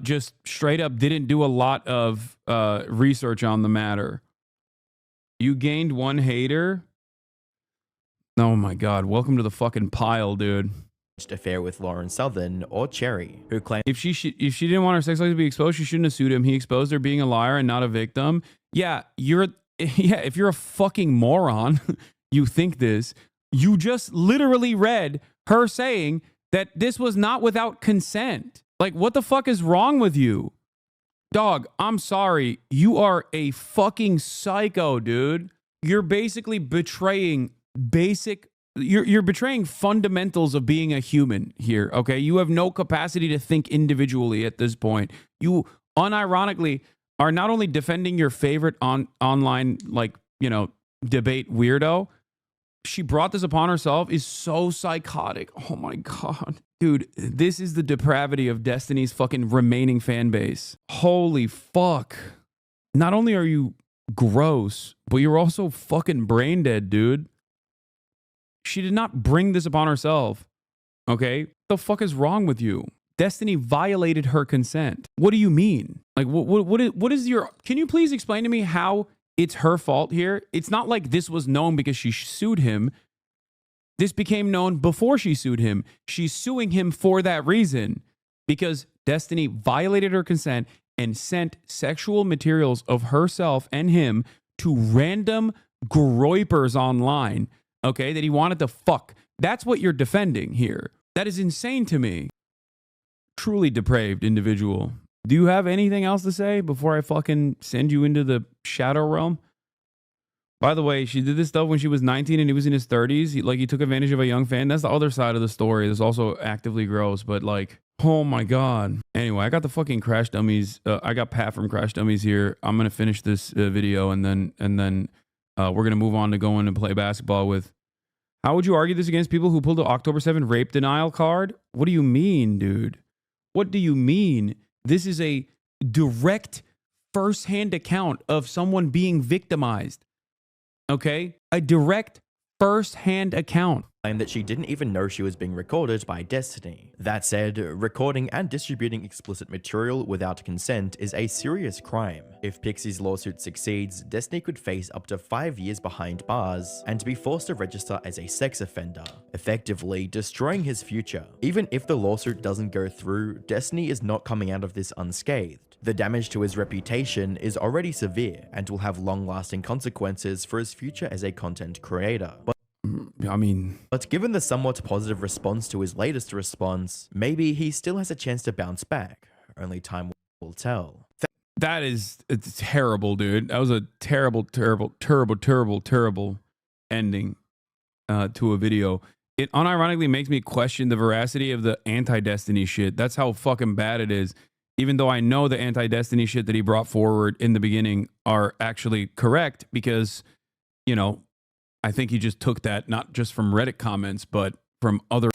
[SPEAKER 1] just straight up didn't do a lot of research on the matter. You gained one hater? Oh my God. Welcome to the fucking pile, dude.
[SPEAKER 2] affair with Lauren Southern or Cherry, who claimed
[SPEAKER 1] if she didn't want her sex life to be exposed, she shouldn't have sued him. He exposed her being a liar and not a victim. Yeah, if you're a fucking moron, you think this. You just literally read her saying that this was not without consent. Like, what the fuck is wrong with you? Dog, I'm sorry. You are a fucking psycho, dude. You're basically betraying you're betraying fundamentals of being a human here, okay? You have no capacity to think individually at this point. You unironically are not only defending your favorite online, like, debate weirdo. She brought this upon herself is so psychotic. Oh my God. Dude, this is the depravity of Destiny's fucking remaining fan base. Holy fuck. Not only are you gross, but you're also fucking brain dead, dude. She did not bring this upon herself. Okay? What the fuck is wrong with you? Destiny violated her consent. What do you mean? Like, what is your... Can you please explain to me how it's her fault here? It's not like this was known because she sued him. This became known before she sued him. She's suing him for that reason. Because Destiny violated her consent and sent sexual materials of herself and him to random groypers online, okay, that he wanted to fuck. That's what you're defending here. That is insane to me. Truly depraved individual. Do you have anything else to say before I fucking send you into the shadow realm? By the way, she did this stuff when she was 19 and he was in his 30s. He took advantage of a young fan. That's the other side of the story. That's also actively gross, but like, oh my God. Anyway, I got the fucking Crash Dummies. I got Pat from Crash Dummies here. I'm going to finish this video and then we're going to move on to going and play basketball with. How would you argue this against people who pulled the October 7 rape denial card? What do you mean, dude? What do you mean? This is a direct first-hand account of someone being victimized. Okay? A direct first-hand account.
[SPEAKER 2] Claimed that she didn't even know she was being recorded by Destiny. That said, recording and distributing explicit material without consent is a serious crime. If Pixie's lawsuit succeeds, Destiny could face up to 5 years behind bars and be forced to register as a sex offender, effectively destroying his future. Even if the lawsuit doesn't go through, Destiny is not coming out of this unscathed. The damage to his reputation is already severe and will have long-lasting consequences for his future as a content creator.
[SPEAKER 1] I mean,
[SPEAKER 2] but given the somewhat positive response to his latest response, maybe he still has a chance to bounce back. Only time will tell.
[SPEAKER 1] that is it's terrible, dude. That was a terrible ending to a video. It unironically makes me question the veracity of the anti-Destiny shit. That's how fucking bad it is. Even though I know the anti-Destiny shit that he brought forward in the beginning are actually correct, because, you know, I think he just took that not just from Reddit comments, but from other